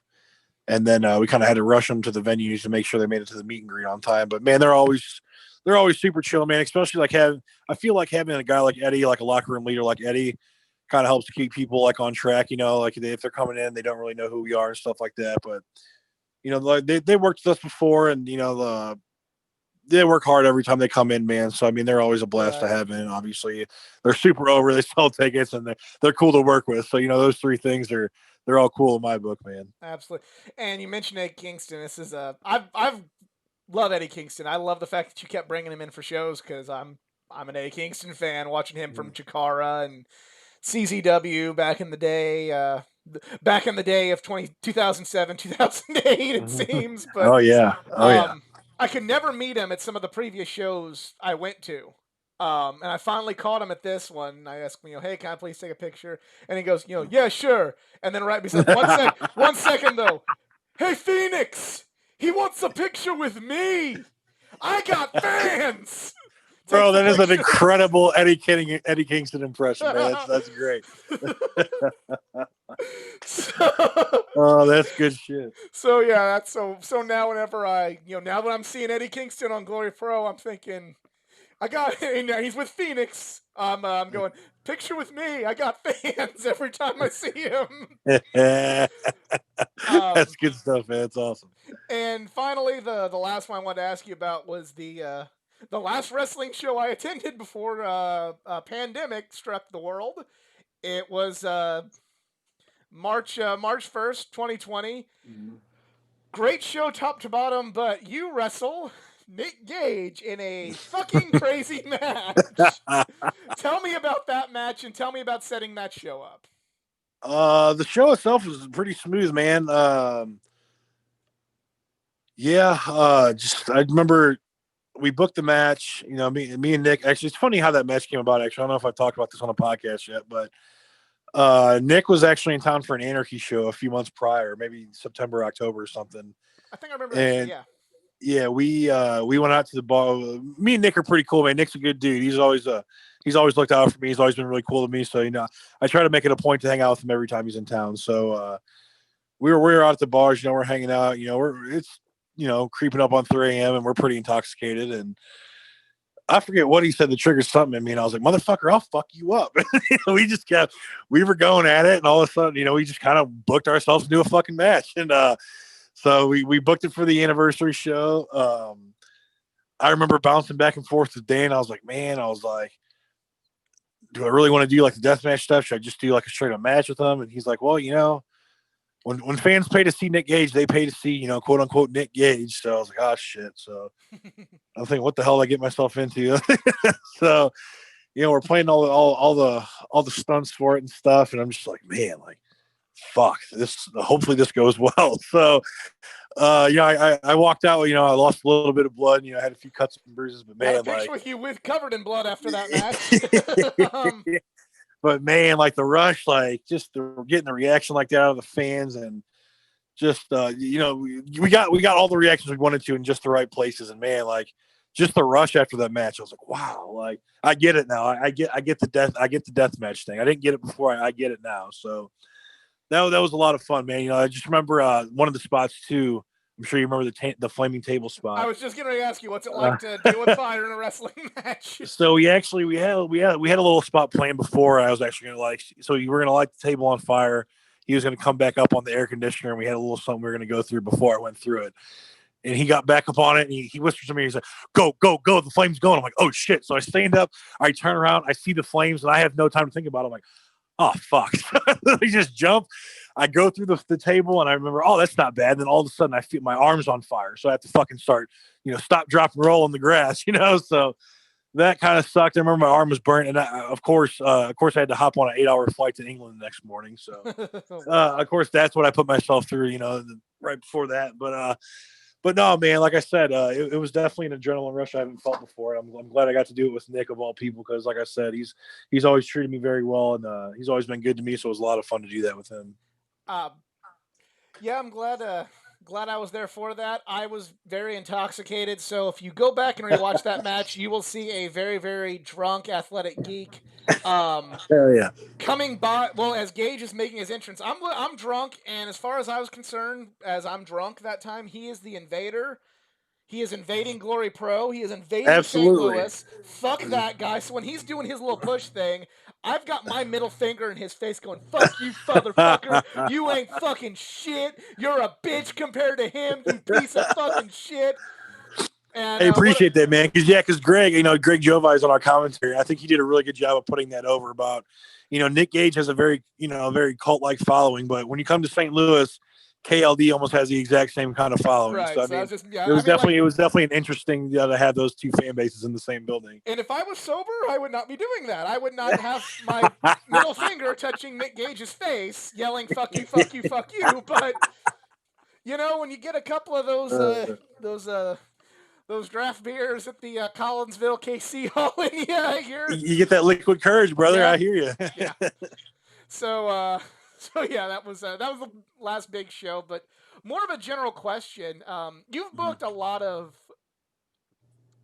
S2: and then we kind of had to rush them to the venues to make sure they made it to the meet and greet on time. But man, they're always super chill, man. Especially like I feel like having a guy like Eddie, like a locker room leader like Eddie, kind of helps keep people like on track. Like if they're coming in, they don't really know who we are and stuff like that. But like they worked with us before, and they work hard every time they come in, man. So I mean, they're always a blast to
S1: Right.
S2: have in. Obviously, they're super over. They sell tickets, and they're cool to work with. So those three things they're all cool in my book, man.
S1: Absolutely. And you mentioned Eddie Kingston. This is I've love Eddie Kingston. I love the fact that you kept bringing him in for shows because I'm an Eddie Kingston fan. Watching him from Chikara and CZW back in the day. Back in the day of 2007, 2008, it seems. But
S2: Oh yeah, oh yeah.
S1: um, I could never meet him at some of the previous shows I went to. And I finally caught him at this one. I asked him, hey, can I please take a picture? And he goes, yeah, sure. And then he's like, one second though. Hey, Phoenix, he wants a picture with me. I got fans.
S2: Bro, that is an incredible Eddie Kingston impression, man. That's great. Oh, that's good shit.
S1: So yeah, that's so now whenever now that I'm seeing Eddie Kingston on Glory Pro, I'm thinking, I got he's with Phoenix. I'm going, picture with me. I got fans every time I see him.
S2: That's good stuff, man. It's awesome.
S1: And finally, the last one I wanted to ask you about was the last wrestling show I attended before a pandemic struck the world. It was March 1st, 2020. Mm-hmm. Great show top to bottom, but you wrestle Nick Gage in a fucking crazy match. Tell me about that match and tell me about setting that show up.
S2: The show itself was pretty smooth, man. Just I remember we booked the match. Me and Nick. Actually, it's funny how that match came about. Actually, I don't know if I've talked about this on a podcast yet, but Nick was actually in town for an Anarchy show a few months prior, maybe September, October, or something.
S1: I think I remember. And, yeah.
S2: Yeah, we went out to the bar. Me and Nick are pretty cool, man. Nick's a good dude. He's always looked out for me. He's always been really cool to me. So I try to make it a point to hang out with him every time he's in town. So we were out at the bars. We're hanging out. It's creeping up on 3 a.m. and we're pretty intoxicated. And I forget what he said. The triggered something in me, and I was like, "Motherfucker, I'll fuck you up." We were going at it, and all of a sudden, we just kind of booked ourselves to do a fucking match, and so we booked it for the anniversary show. I remember bouncing back and forth with Dan. I was like, do I really want to do like the deathmatch stuff? Should I just do like a straight up match with them? And he's like, well, when fans pay to see Nick Gage, they pay to see, quote unquote Nick Gage. So I was like, oh shit. So I'm thinking, what the hell did I get myself into? So, we're playing all the stunts for it and stuff. And I'm just like, man, like, fuck this. Hopefully this goes well. So, I walked out, I lost a little bit of blood, I had a few cuts and bruises, but man,
S1: got a picture with you with covered in blood after that match.
S2: But man, like the rush, like just getting the reaction like that out of the fans, and just we got all the reactions we wanted to in just the right places, and man, like just the rush after that match, I was like, wow, like I get it now. I get the death match thing. I didn't get it before. I get it now. So that was a lot of fun, man. I just remember one of the spots too. I'm sure you remember the flaming table spot.
S1: I was just going to ask you, what's it like to deal with fire in a wrestling match?
S2: So we had a little spot planned before. I was actually going to so you were going to light the table on fire. He was going to come back up on the air conditioner, and we had a little something we were going to go through before I went through it. And he got back up on it, and he whispered to me. He's like, "Go, go, go! The flame's going." I'm like, "Oh shit!" So I stand up, I turn around, I see the flames, and I have no time to think about it. I'm like, "Oh fuck!" We just jump. I go through the table, and I remember, oh, that's not bad. And then all of a sudden, I feel my arms on fire, so I have to fucking start, stop, drop, and roll on the grass, So that kind of sucked. I remember my arm was burnt, and of course, I had to hop on an 8-hour flight to England the next morning. So,
S1: Wow.
S2: of course, that's what I put myself through. Right before that, but no, man. Like I said, it was definitely an adrenaline rush I haven't felt before. I'm glad I got to do it with Nick of all people because, like I said, he's always treated me very well, and he's always been good to me. So it was a lot of fun to do that with him.
S1: Uh, yeah, I'm glad I was there for that. I was very intoxicated, so if you go back and rewatch that match, you will see a very very drunk athletic geek.
S2: Hell yeah.
S1: Coming by, well, as Gage is making his entrance, I'm drunk, and as far as I was concerned, as I'm drunk that time, he is the invader. He is invading Glory Pro. He is invading St.
S2: Absolutely.
S1: Louis. Fuck that guy. So when he's doing his little push thing, I've got my middle finger in his face going, fuck you, motherfucker. You ain't fucking shit. You're a bitch compared to him, you piece of fucking shit. And
S2: I
S1: what?
S2: appreciate that, man. Because Greg, Greg Jovi is on our commentary. I think he did a really good job of putting that over about, Nick Gage has a very, a very cult-like following, but when you come to St. Louis, KLD almost has the exact same kind of following.
S1: Right.
S2: So I
S1: So I
S2: mean,
S1: was just, yeah. I mean,
S2: it was definitely an interesting to have those two fan bases in the same building.
S1: and if I was sober, I would not be doing that. I would not have my middle finger touching Nick Gage's face, yelling "fuck you, fuck you, fuck you." But when you get a couple of those draft beers at the Collinsville KC Hall in here.
S2: You get that liquid courage, brother.
S1: Yeah.
S2: I hear you.
S1: Yeah. So yeah, that was the last big show. But more of a general question. You've booked a lot of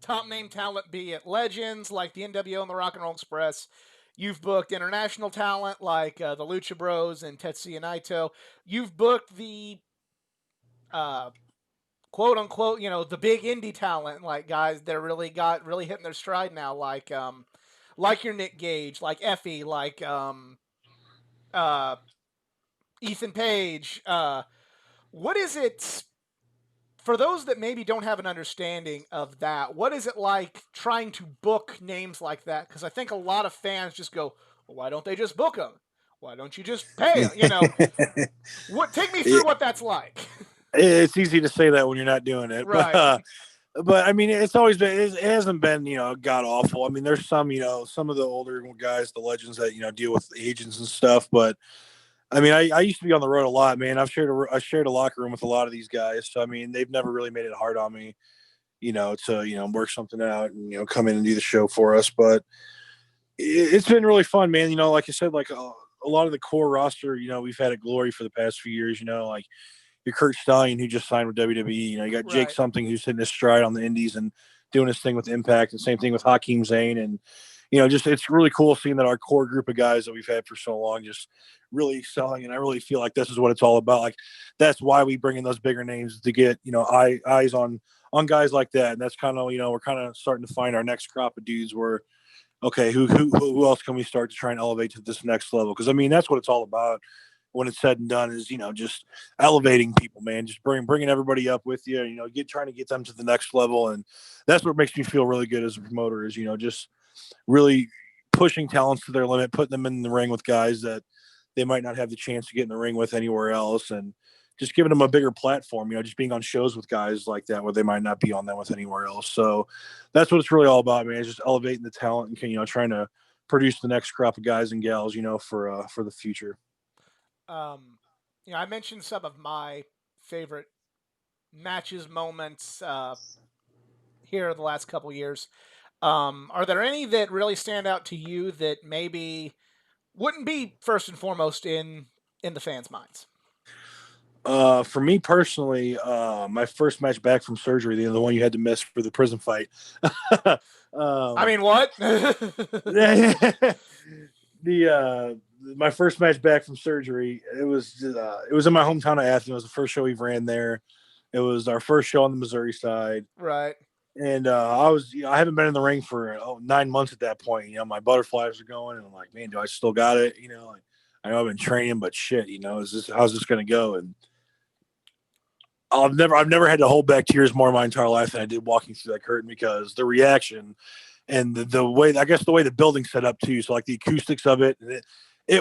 S1: top name talent, be it legends like the NWO and the Rock and Roll Express. You've booked international talent like the Lucha Bros and Tetsuya Naito. You've booked the quote unquote, the big indie talent, like guys that really hitting their stride now, like your Nick Gage, like Effie, like uh, Ethan Page. What is it for those that maybe don't have an understanding of that? What is it like trying to book names like that? Because I think a lot of fans just go, well, "Why don't they just book them? Why don't you just pay them?" What? Take me through what that's like.
S2: It's easy to say that when you're not doing it,
S1: Right.
S2: but I mean, it's always been. It hasn't been, god awful. I mean, there's some, some of the older guys, the legends that deal with agents and stuff. But I mean, I used to be on the road a lot, man. I shared a locker room with a lot of these guys, so I mean, they've never really made it hard on me, to work something out and come in and do the show for us. But it's been really fun, man. Like I said, like a lot of the core roster, we've had at Glory for the past few years. Like your Kurt Stallion, who just signed with WWE. You got Jake
S1: Right.
S2: Something, who's hitting his stride on the Indies and doing his thing with Impact, and same thing with Hakeem Zane. And just it's really cool seeing that our core group of guys that we've had for so long just really excelling. And I really feel like this is what it's all about. Like that's why we bring in those bigger names to get eyes on guys like that. And that's kind of we're kind of starting to find our next crop of dudes where okay, who else can we start to try and elevate to this next level? Because I mean, that's what it's all about when it's said and done is just elevating people, man. Just bringing everybody up with you. Trying to get them to the next level, and that's what makes me feel really good as a promoter. Is just really pushing talents to their limit, putting them in the ring with guys that they might not have the chance to get in the ring with anywhere else, and just giving them a bigger platform, just being on shows with guys like that where they might not be on them with anywhere else. So that's what it's really all about, man. It's just elevating the talent and, trying to produce the next crop of guys and gals, for the future.
S1: I mentioned some of my favorite matches, moments here the last couple years. Are there any that really stand out to you that maybe wouldn't be first and foremost in the fans' minds?
S2: For me personally, my first match back from surgery, the one you had to miss for the prison fight.
S1: I mean, what?
S2: My first match back from surgery, it was in my hometown of Athens. It was the first show we ran there. It was our first show on the Missouri side.
S1: Right.
S2: And I haven't been in the ring for 9 months at that point. My butterflies are going, and I'm like, man, do I still got it? Like, I know I've been training, but shit, how's this going to go? And I've never had to hold back tears more in my entire life than I did walking through that curtain, because the reaction and the way, I guess the way the building's set up too. So like the acoustics of it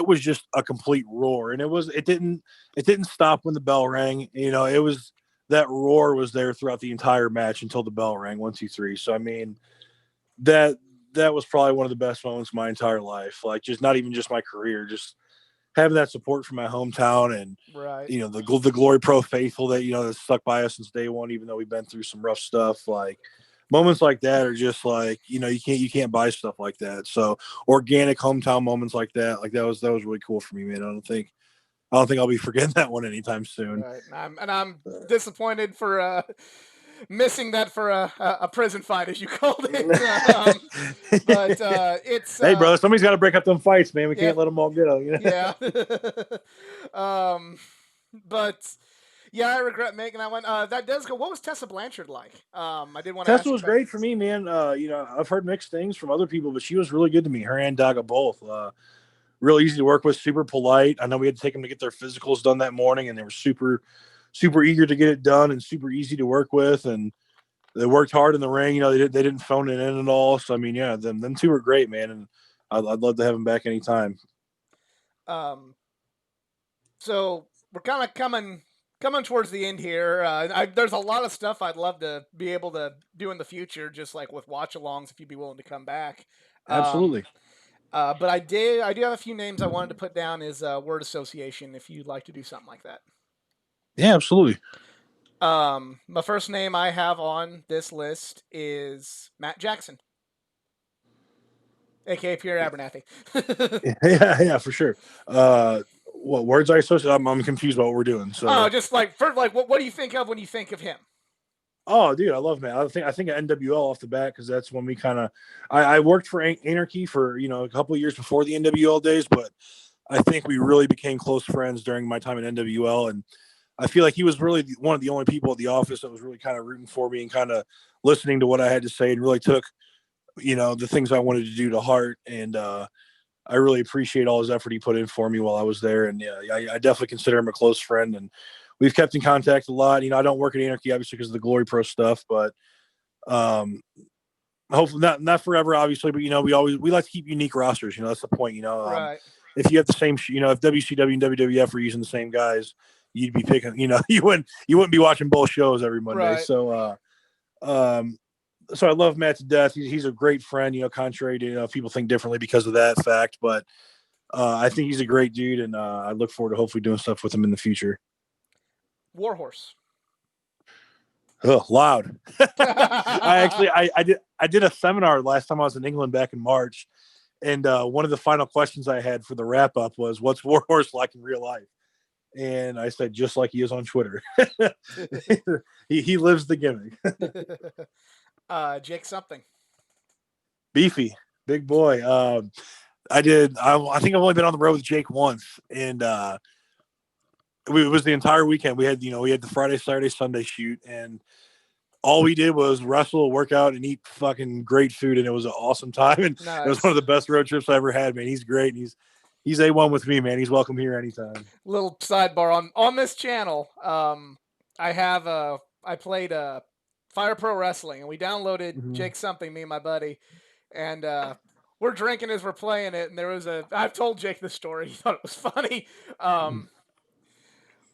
S2: was just a complete roar. And it didn't stop when the bell rang. It was, that roar was there throughout the entire match until the bell rang, 1, 2, 3. So I mean, that that was probably one of the best moments of my entire life. Like, just not even just my career, just having that support from my hometown, and
S1: Right.
S2: the Glory Pro faithful that that stuck by us since day one, even though we've been through some rough stuff. Like, moments like that are just like, you can't buy stuff like that. So organic hometown moments like that was really cool for me, man. I don't think I'll be forgetting that one anytime soon.
S1: Right. And I'm disappointed for missing that for a prison fight, as you called it. But it's
S2: Hey, bro, somebody's got to break up them fights, man. We
S1: yeah,
S2: can't let them all go.
S1: yeah. um, but yeah, I regret making that one. That does go. What was Tessa Blanchard like? I did want to
S2: Tessa
S1: ask you
S2: was
S1: about.
S2: great for me, man. I've heard mixed things from other people, but she was really good to me. Her and Daga both. Real easy to work with, super polite. I know we had to take them to get their physicals done that morning, and they were super, super eager to get it done and super easy to work with. And they worked hard in the ring. They didn't phone it in at all. So I mean, yeah, them two were great, man, and I'd love to have them back anytime.
S1: Um, so we're kind of coming towards the end here. There's a lot of stuff I'd love to be able to do in the future, just like with watch-alongs, if you'd be willing to come back. Um,
S2: Absolutely.
S1: but I do have a few names I wanted to put down as word association, if you'd like to do something like that.
S2: Yeah, absolutely.
S1: My first name I have on this list is Matt Jackson, aka Pierre Abernathy.
S2: Yeah, for sure. What words I associate? I'm confused about what we're doing.
S1: Oh,
S2: So,
S1: just like what do you think of when you think of him?
S2: oh, dude, I love man. I think of NWL off the bat because that's when we kind of. I worked for Anarchy for a couple of years before the NWL days, but I think we really became close friends during my time in NWL, and I feel like he was really one of the only people at the office that was really kind of rooting for me and kind of listening to what I had to say and really took the things I wanted to do to heart. And I really appreciate all his effort he put in for me while I was there. And yeah, I definitely consider him a close friend, and we've kept in contact a lot. I don't work at Anarchy obviously because of the Glory Pro stuff, but um, hopefully not forever, obviously. But we like to keep unique rosters. That's the point.
S1: Right.
S2: If you have the same, if WCW and WWF are using the same guys, you'd be picking. You wouldn't be watching both shows every Monday.
S1: Right.
S2: So I love Matt to death. He's a great friend, contrary to people think differently because of that fact. But I think he's a great dude, and I look forward to hopefully doing stuff with him in the future.
S1: Warhorse.
S2: Oh, loud. I did a seminar last time I was in England back in March, and one of the final questions I had for the wrap up was, "What's Warhorse like in real life?" And I said, "Just like he is on Twitter." he lives the gimmick.
S1: Jake something.
S2: Beefy, big boy. I think I've only been on the road with Jake once, and it was the entire weekend. We had the Friday, Saturday, Sunday shoot, and all we did was wrestle, work out, and eat fucking great food, and it was an awesome time. And
S1: Nice.
S2: it was one of the best road trips I ever had, man. He's great. And he's A1 with me, man. He's welcome here anytime.
S1: Little sidebar on this channel. I played Fire Pro Wrestling, and we downloaded Jake something, me and my buddy, and we're drinking as we're playing it. And I've told Jake this story. He thought it was funny.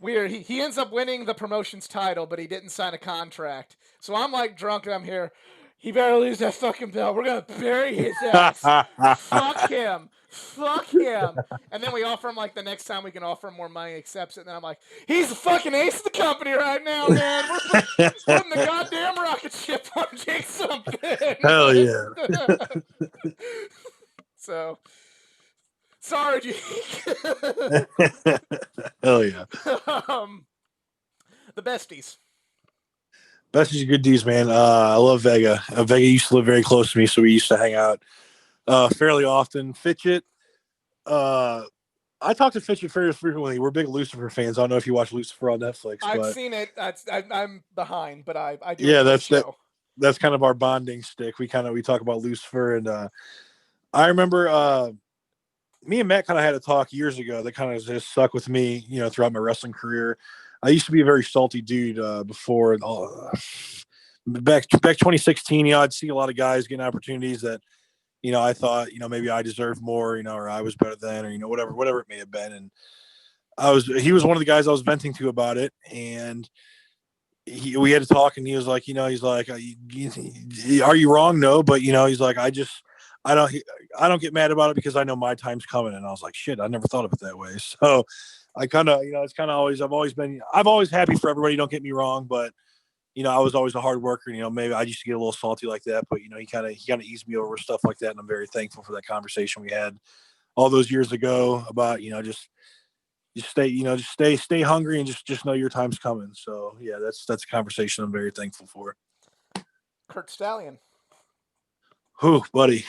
S1: Weird. He ends up winning the promotion's title, but he didn't sign a contract. So I'm like drunk and I'm here. He better lose that fucking belt. We're gonna bury his ass. Fuck him. Fuck him. And then we offer him, like, the next time we can offer him more money, he accepts it. And then I'm like, he's the fucking ace of the company right now, man. We're putting the goddamn rocket ship on Jake something.
S2: Hell yeah.
S1: So sorry, Jake.
S2: Hell yeah.
S1: The besties.
S2: Besties are good dudes, man. I love Vega. Vega used to live very close to me, so we used to hang out fairly often. Fitchett. I talk to Fitchett fairly frequently. We're big Lucifer fans. I don't know if you watch Lucifer on Netflix.
S1: I've seen it. I'm behind, but I do.
S2: Yeah, that's kind of our bonding stick. We talk about Lucifer, and I remember me and Matt kind of had a talk years ago that kind of just stuck with me, throughout my wrestling career. I used to be a very salty dude before. Back 2016, I'd see a lot of guys getting opportunities that, I thought, maybe I deserved more, or I was better than, or, whatever it may have been. And he was one of the guys I was venting to about it. And we had to talk, and he was like, are you wrong? No, but he's like, I don't I don't get mad about it because I know my time's coming. And I was like, shit, I never thought of it that way. So I kind of, it's kind of always, I've always happy for everybody. Don't get me wrong, but I was always a hard worker. Maybe I used to get a little salty like that, but he kind of eased me over stuff like that, and I'm very thankful for that conversation we had all those years ago about just stay stay hungry and just know your time's coming. So yeah, that's a conversation I'm very thankful for.
S1: Kurt Stallion.
S2: Whew, buddy.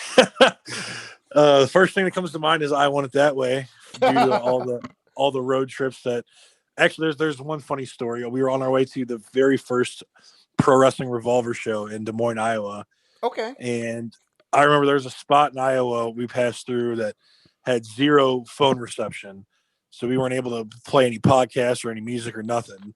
S2: The first thing that comes to mind is I Want It That Way, due to all the road trips that actually there's one funny story. We were on our way to the very first Pro Wrestling Revolver show in Des Moines, Iowa.
S1: Okay.
S2: And I remember there was a spot in Iowa we passed through that had zero phone reception. So we weren't able to play any podcasts or any music or nothing.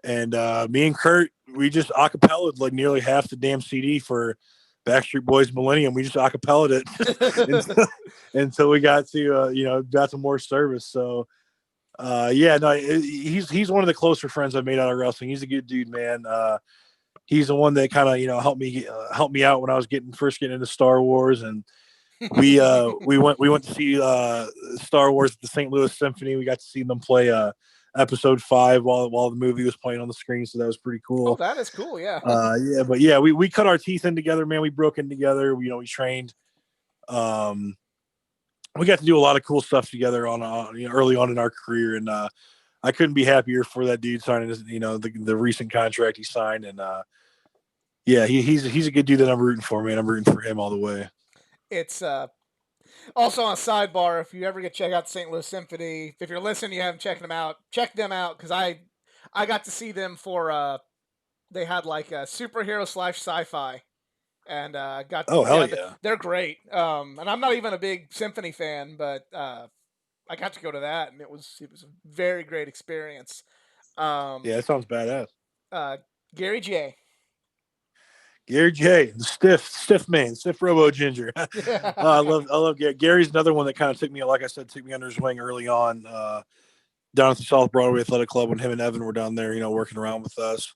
S2: And me and Kurt, we just acapella'd like nearly half the damn CD for Backstreet Boys Millennium. We just acapella'd it until we got to got some more service. So he's one of the closer friends I've made out of wrestling. He's a good dude, man. He's the one that kind of helped me out when I was first getting into Star Wars, and we went to see Star Wars at the St. Louis Symphony. We got to see them play episode 5 while the movie was playing on the screen, so that was pretty cool.
S1: Oh, that is cool. Yeah.
S2: We cut our teeth in together, man. We broke in together. We trained. We got to do a lot of cool stuff together on early on in our career, and I couldn't be happier for that dude signing the recent contract he signed, and he's a good dude that I'm rooting for, man. I'm rooting for him all the way.
S1: It's also on a sidebar. If you ever get to check out the St. Louis Symphony, if you're listening, you haven't checked them out. Check them out because I got to see them for they had like a superhero / sci-fi, and got.
S2: Hell yeah,
S1: they're great. And I'm not even a big symphony fan, but I got to go to that, and it was a very great experience.
S2: That sounds badass.
S1: Gary J.
S2: The stiff man, stiff robo ginger. I love Gary. Gary's another one that kind of took me under his wing early on, down at the South Broadway Athletic Club when him and Evan were down there, working around with us.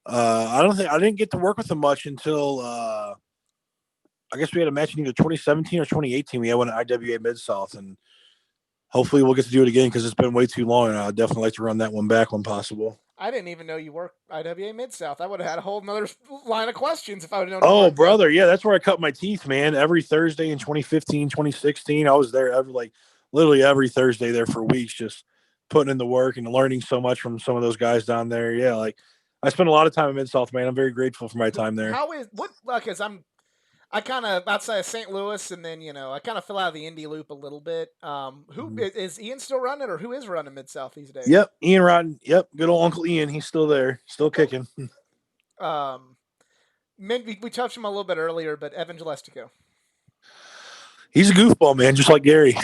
S2: I didn't get to work with him much until I guess we had a match in either 2017 or 2018. We had one at IWA Mid South, and hopefully we'll get to do it again because it's been way too long, and I'd definitely like to run that one back when possible.
S1: I didn't even know you worked IWA Mid South. I would have had a whole nother line of questions if I would have
S2: known. Oh, brother, yeah, that's where I cut my teeth, man. Every Thursday in 2015, 2016, I was there literally every Thursday there for weeks, just putting in the work and learning so much from some of those guys down there. Yeah, I spent a lot of time in Mid South, man. I'm very grateful for my time there.
S1: Because I kind of outside of St. Louis, and then I kind of fell out of the indie loop a little bit. Who is Ian still running, or who is running Mid South these days?
S2: Yep, Ian Rodden. Yep, good old Uncle Ian. He's still there, still kicking.
S1: We touched him a little bit earlier, but Evan Gillestico.
S2: He's a goofball, man, just like Gary.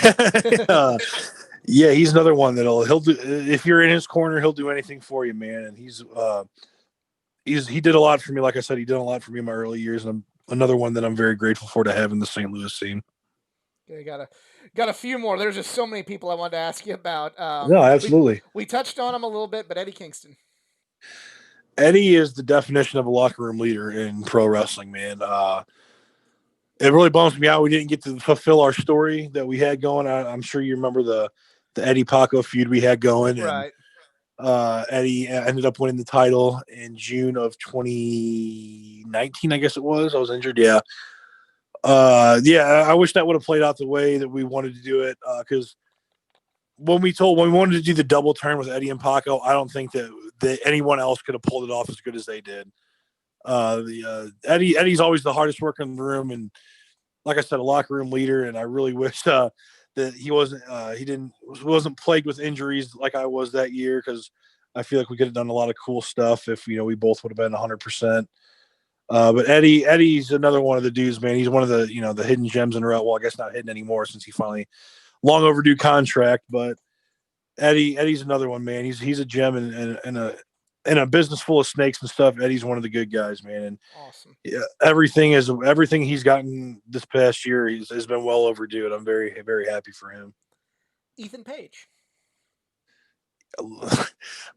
S2: He's another one he'll do. If you're in his corner, he'll do anything for you, man. And he did a lot for me. Like I said, he did a lot for me in my early years, and I'm another one that I'm very grateful for to have in the St. Louis scene.
S1: Okay, got a few more. There's just so many people I wanted to ask you about.
S2: No, absolutely.
S1: We touched on him a little bit, but Eddie Kingston.
S2: Eddie is the definition of a locker room leader in pro wrestling, man. It really bums me out we didn't get to fulfill our story that we had going. I'm sure you remember the Eddie Paco feud we had going.
S1: Right.
S2: Eddie ended up winning the title in June of 2019, I guess it was. I was injured. Yeah. I wish that would have played out the way that we wanted to do it. Because when we wanted to do the double turn with Eddie and Paco, I don't think that anyone else could have pulled it off as good as they did. Eddie's always the hardest worker in the room, and like I said, a locker room leader. And I really wish that he wasn't plagued with injuries like I was that year, because I feel like we could have done a lot of cool stuff if we both would have been 100%. But Eddie's another one of the dudes, man. He's one of the the hidden gems in Well, I guess not hidden anymore since he finally long overdue contract. But Eddie's another one, man. He's a gem in a business full of snakes and stuff. Eddie's one of the good guys, man. And
S1: awesome.
S2: Yeah, everything he's gotten this past year has been well overdue, and I'm very, very happy for him.
S1: Ethan Page.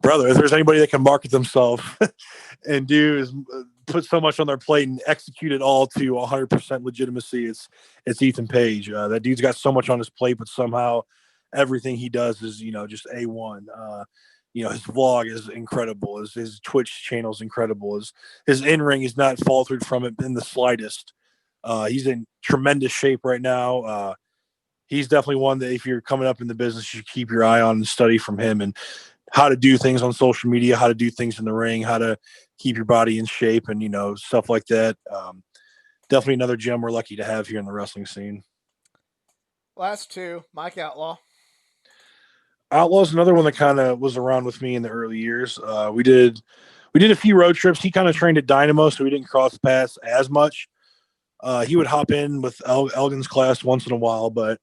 S2: Brother, if there's anybody that can market themselves and do put so much on their plate and execute it all to 100% legitimacy. It's Ethan Page. That dude's got so much on his plate, but somehow everything he does is just A1. His vlog is incredible. His Twitch channel is incredible. His in ring is not faltered from it in the slightest. He's in tremendous shape right now. He's definitely one that if you're coming up in the business, you should keep your eye on and study from him and how to do things on social media, how to do things in the ring, how to keep your body in shape, and stuff like that. Definitely another gem we're lucky to have here in the wrestling scene.
S1: Last two, Mike Outlaw.
S2: Outlaw's another one that kind of was around with me in the early years. We did a few road trips. He kind of trained at Dynamo, so we didn't cross paths as much. He would hop in with Elgin's class once in a while, but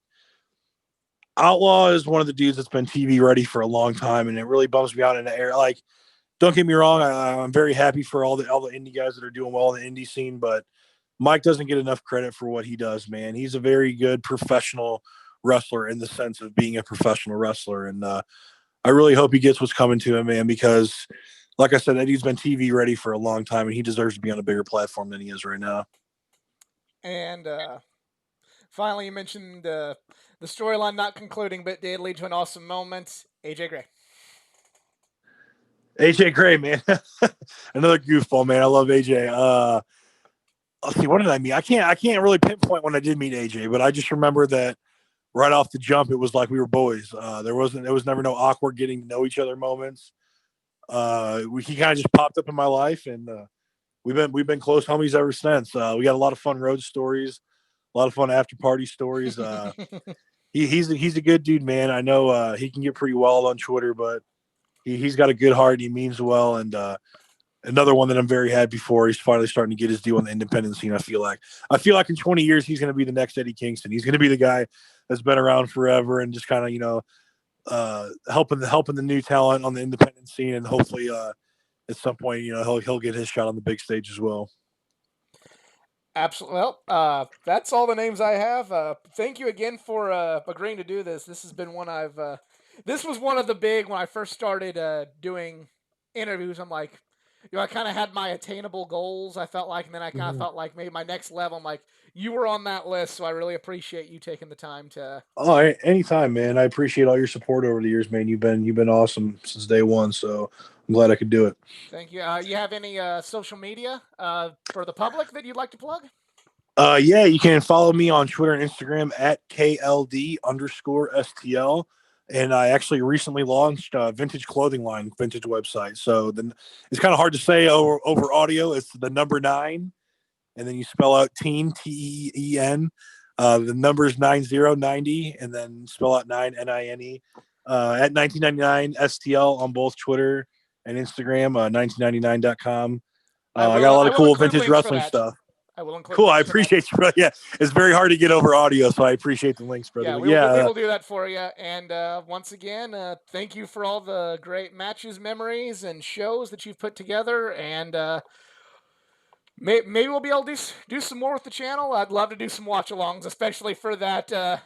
S2: Outlaw is one of the dudes that's been TV ready for a long time, and it really bums me out in the air. Like, don't get me wrong, I'm very happy for all the indie guys that are doing well in the indie scene, but Mike doesn't get enough credit for what he does, man. He's a very good professional wrestler in the sense of being a professional wrestler, and I really hope he gets what's coming to him, man, because like I said, that dude's been TV ready for a long time, and he deserves to be on a bigger platform than he is right now.
S1: And finally, you mentioned the storyline not concluding, but did lead to an awesome moment. AJ Gray.
S2: AJ Gray, man. Another goofball, man. I love AJ. Let's see, what did I mean? I can't really pinpoint when I did meet AJ, but I just remember that right off the jump, it was like we were boys. There was never no awkward getting to know each other moments. He kind of just popped up in my life, and we've been close homies ever since. We got a lot of fun road stories, a lot of fun after party stories. He's a good dude, man. I know he can get pretty wild on Twitter, but he's got a good heart. And he means well, and another one that I'm very happy for. He's finally starting to get his due on the independent scene. I feel like in 20 years he's going to be the next Eddie Kingston. He's going to be the guy that's been around forever and just kind of helping the new talent on the independent scene, and hopefully at some point he'll get his shot on the big stage as well.
S1: Absolutely. Well, that's all the names I have. Thank you again for agreeing to do this. This has been one I've. This was one of the big when I first started doing interviews. I'm like, I kind of had my attainable goals. I felt like, and then I kind of felt like maybe my next level. I'm like, you were on that list, so I really appreciate you taking the time to.
S2: Oh, anytime, man. I appreciate all your support over the years, man. You've been awesome since day one. So I'm glad I could do it.
S1: Thank you. You have any social media for the public that you'd like to plug?
S2: Yeah, you can follow me on Twitter and Instagram at KLD_STL. And I actually recently launched a vintage clothing line, vintage website. So then it's kind of hard to say over audio. It's the number 9, and then you spell out teen, TEEN. The number is 9090, and then spell out 9 NINE. At 1999 STL on both Twitter and Instagram, 1999.com. I got a lot of cool vintage wrestling stuff.
S1: I will include.
S2: Cool. I appreciate you, bro. Yeah, it's very hard to get over audio, so I appreciate the links, brother.
S1: We will do that for you. And once again, thank you for all the great matches, memories, and shows that you've put together. And maybe we'll be able to do some more with the channel. I'd love to do some watch-alongs, especially for that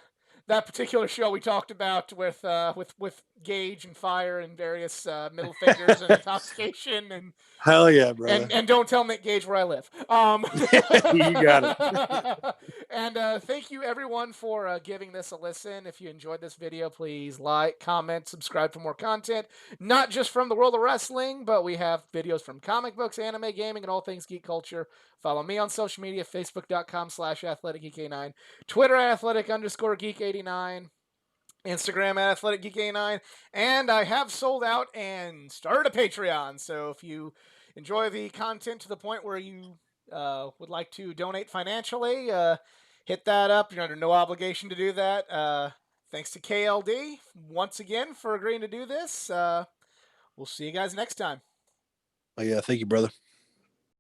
S1: that particular show we talked about with Gage and Fire and various middle fingers and intoxication and.
S2: Hell yeah, bro.
S1: And don't tell Nick Gage where I live.
S2: You got it.
S1: And thank you, everyone, for giving this a listen. If you enjoyed this video, please like, comment, subscribe for more content. Not just from the world of wrestling, but we have videos from comic books, anime, gaming, and all things geek culture. Follow me on social media, facebook.com/athleticgeek89, Twitter @athletic_geek89. Instagram @athleticgeek89, and I have sold out and started a Patreon. So if you enjoy the content to the point where you would like to donate financially, hit that up. You're under no obligation to do that. Thanks to KLD once again for agreeing to do this. We'll see you guys next time.
S2: Oh, yeah, thank you, brother.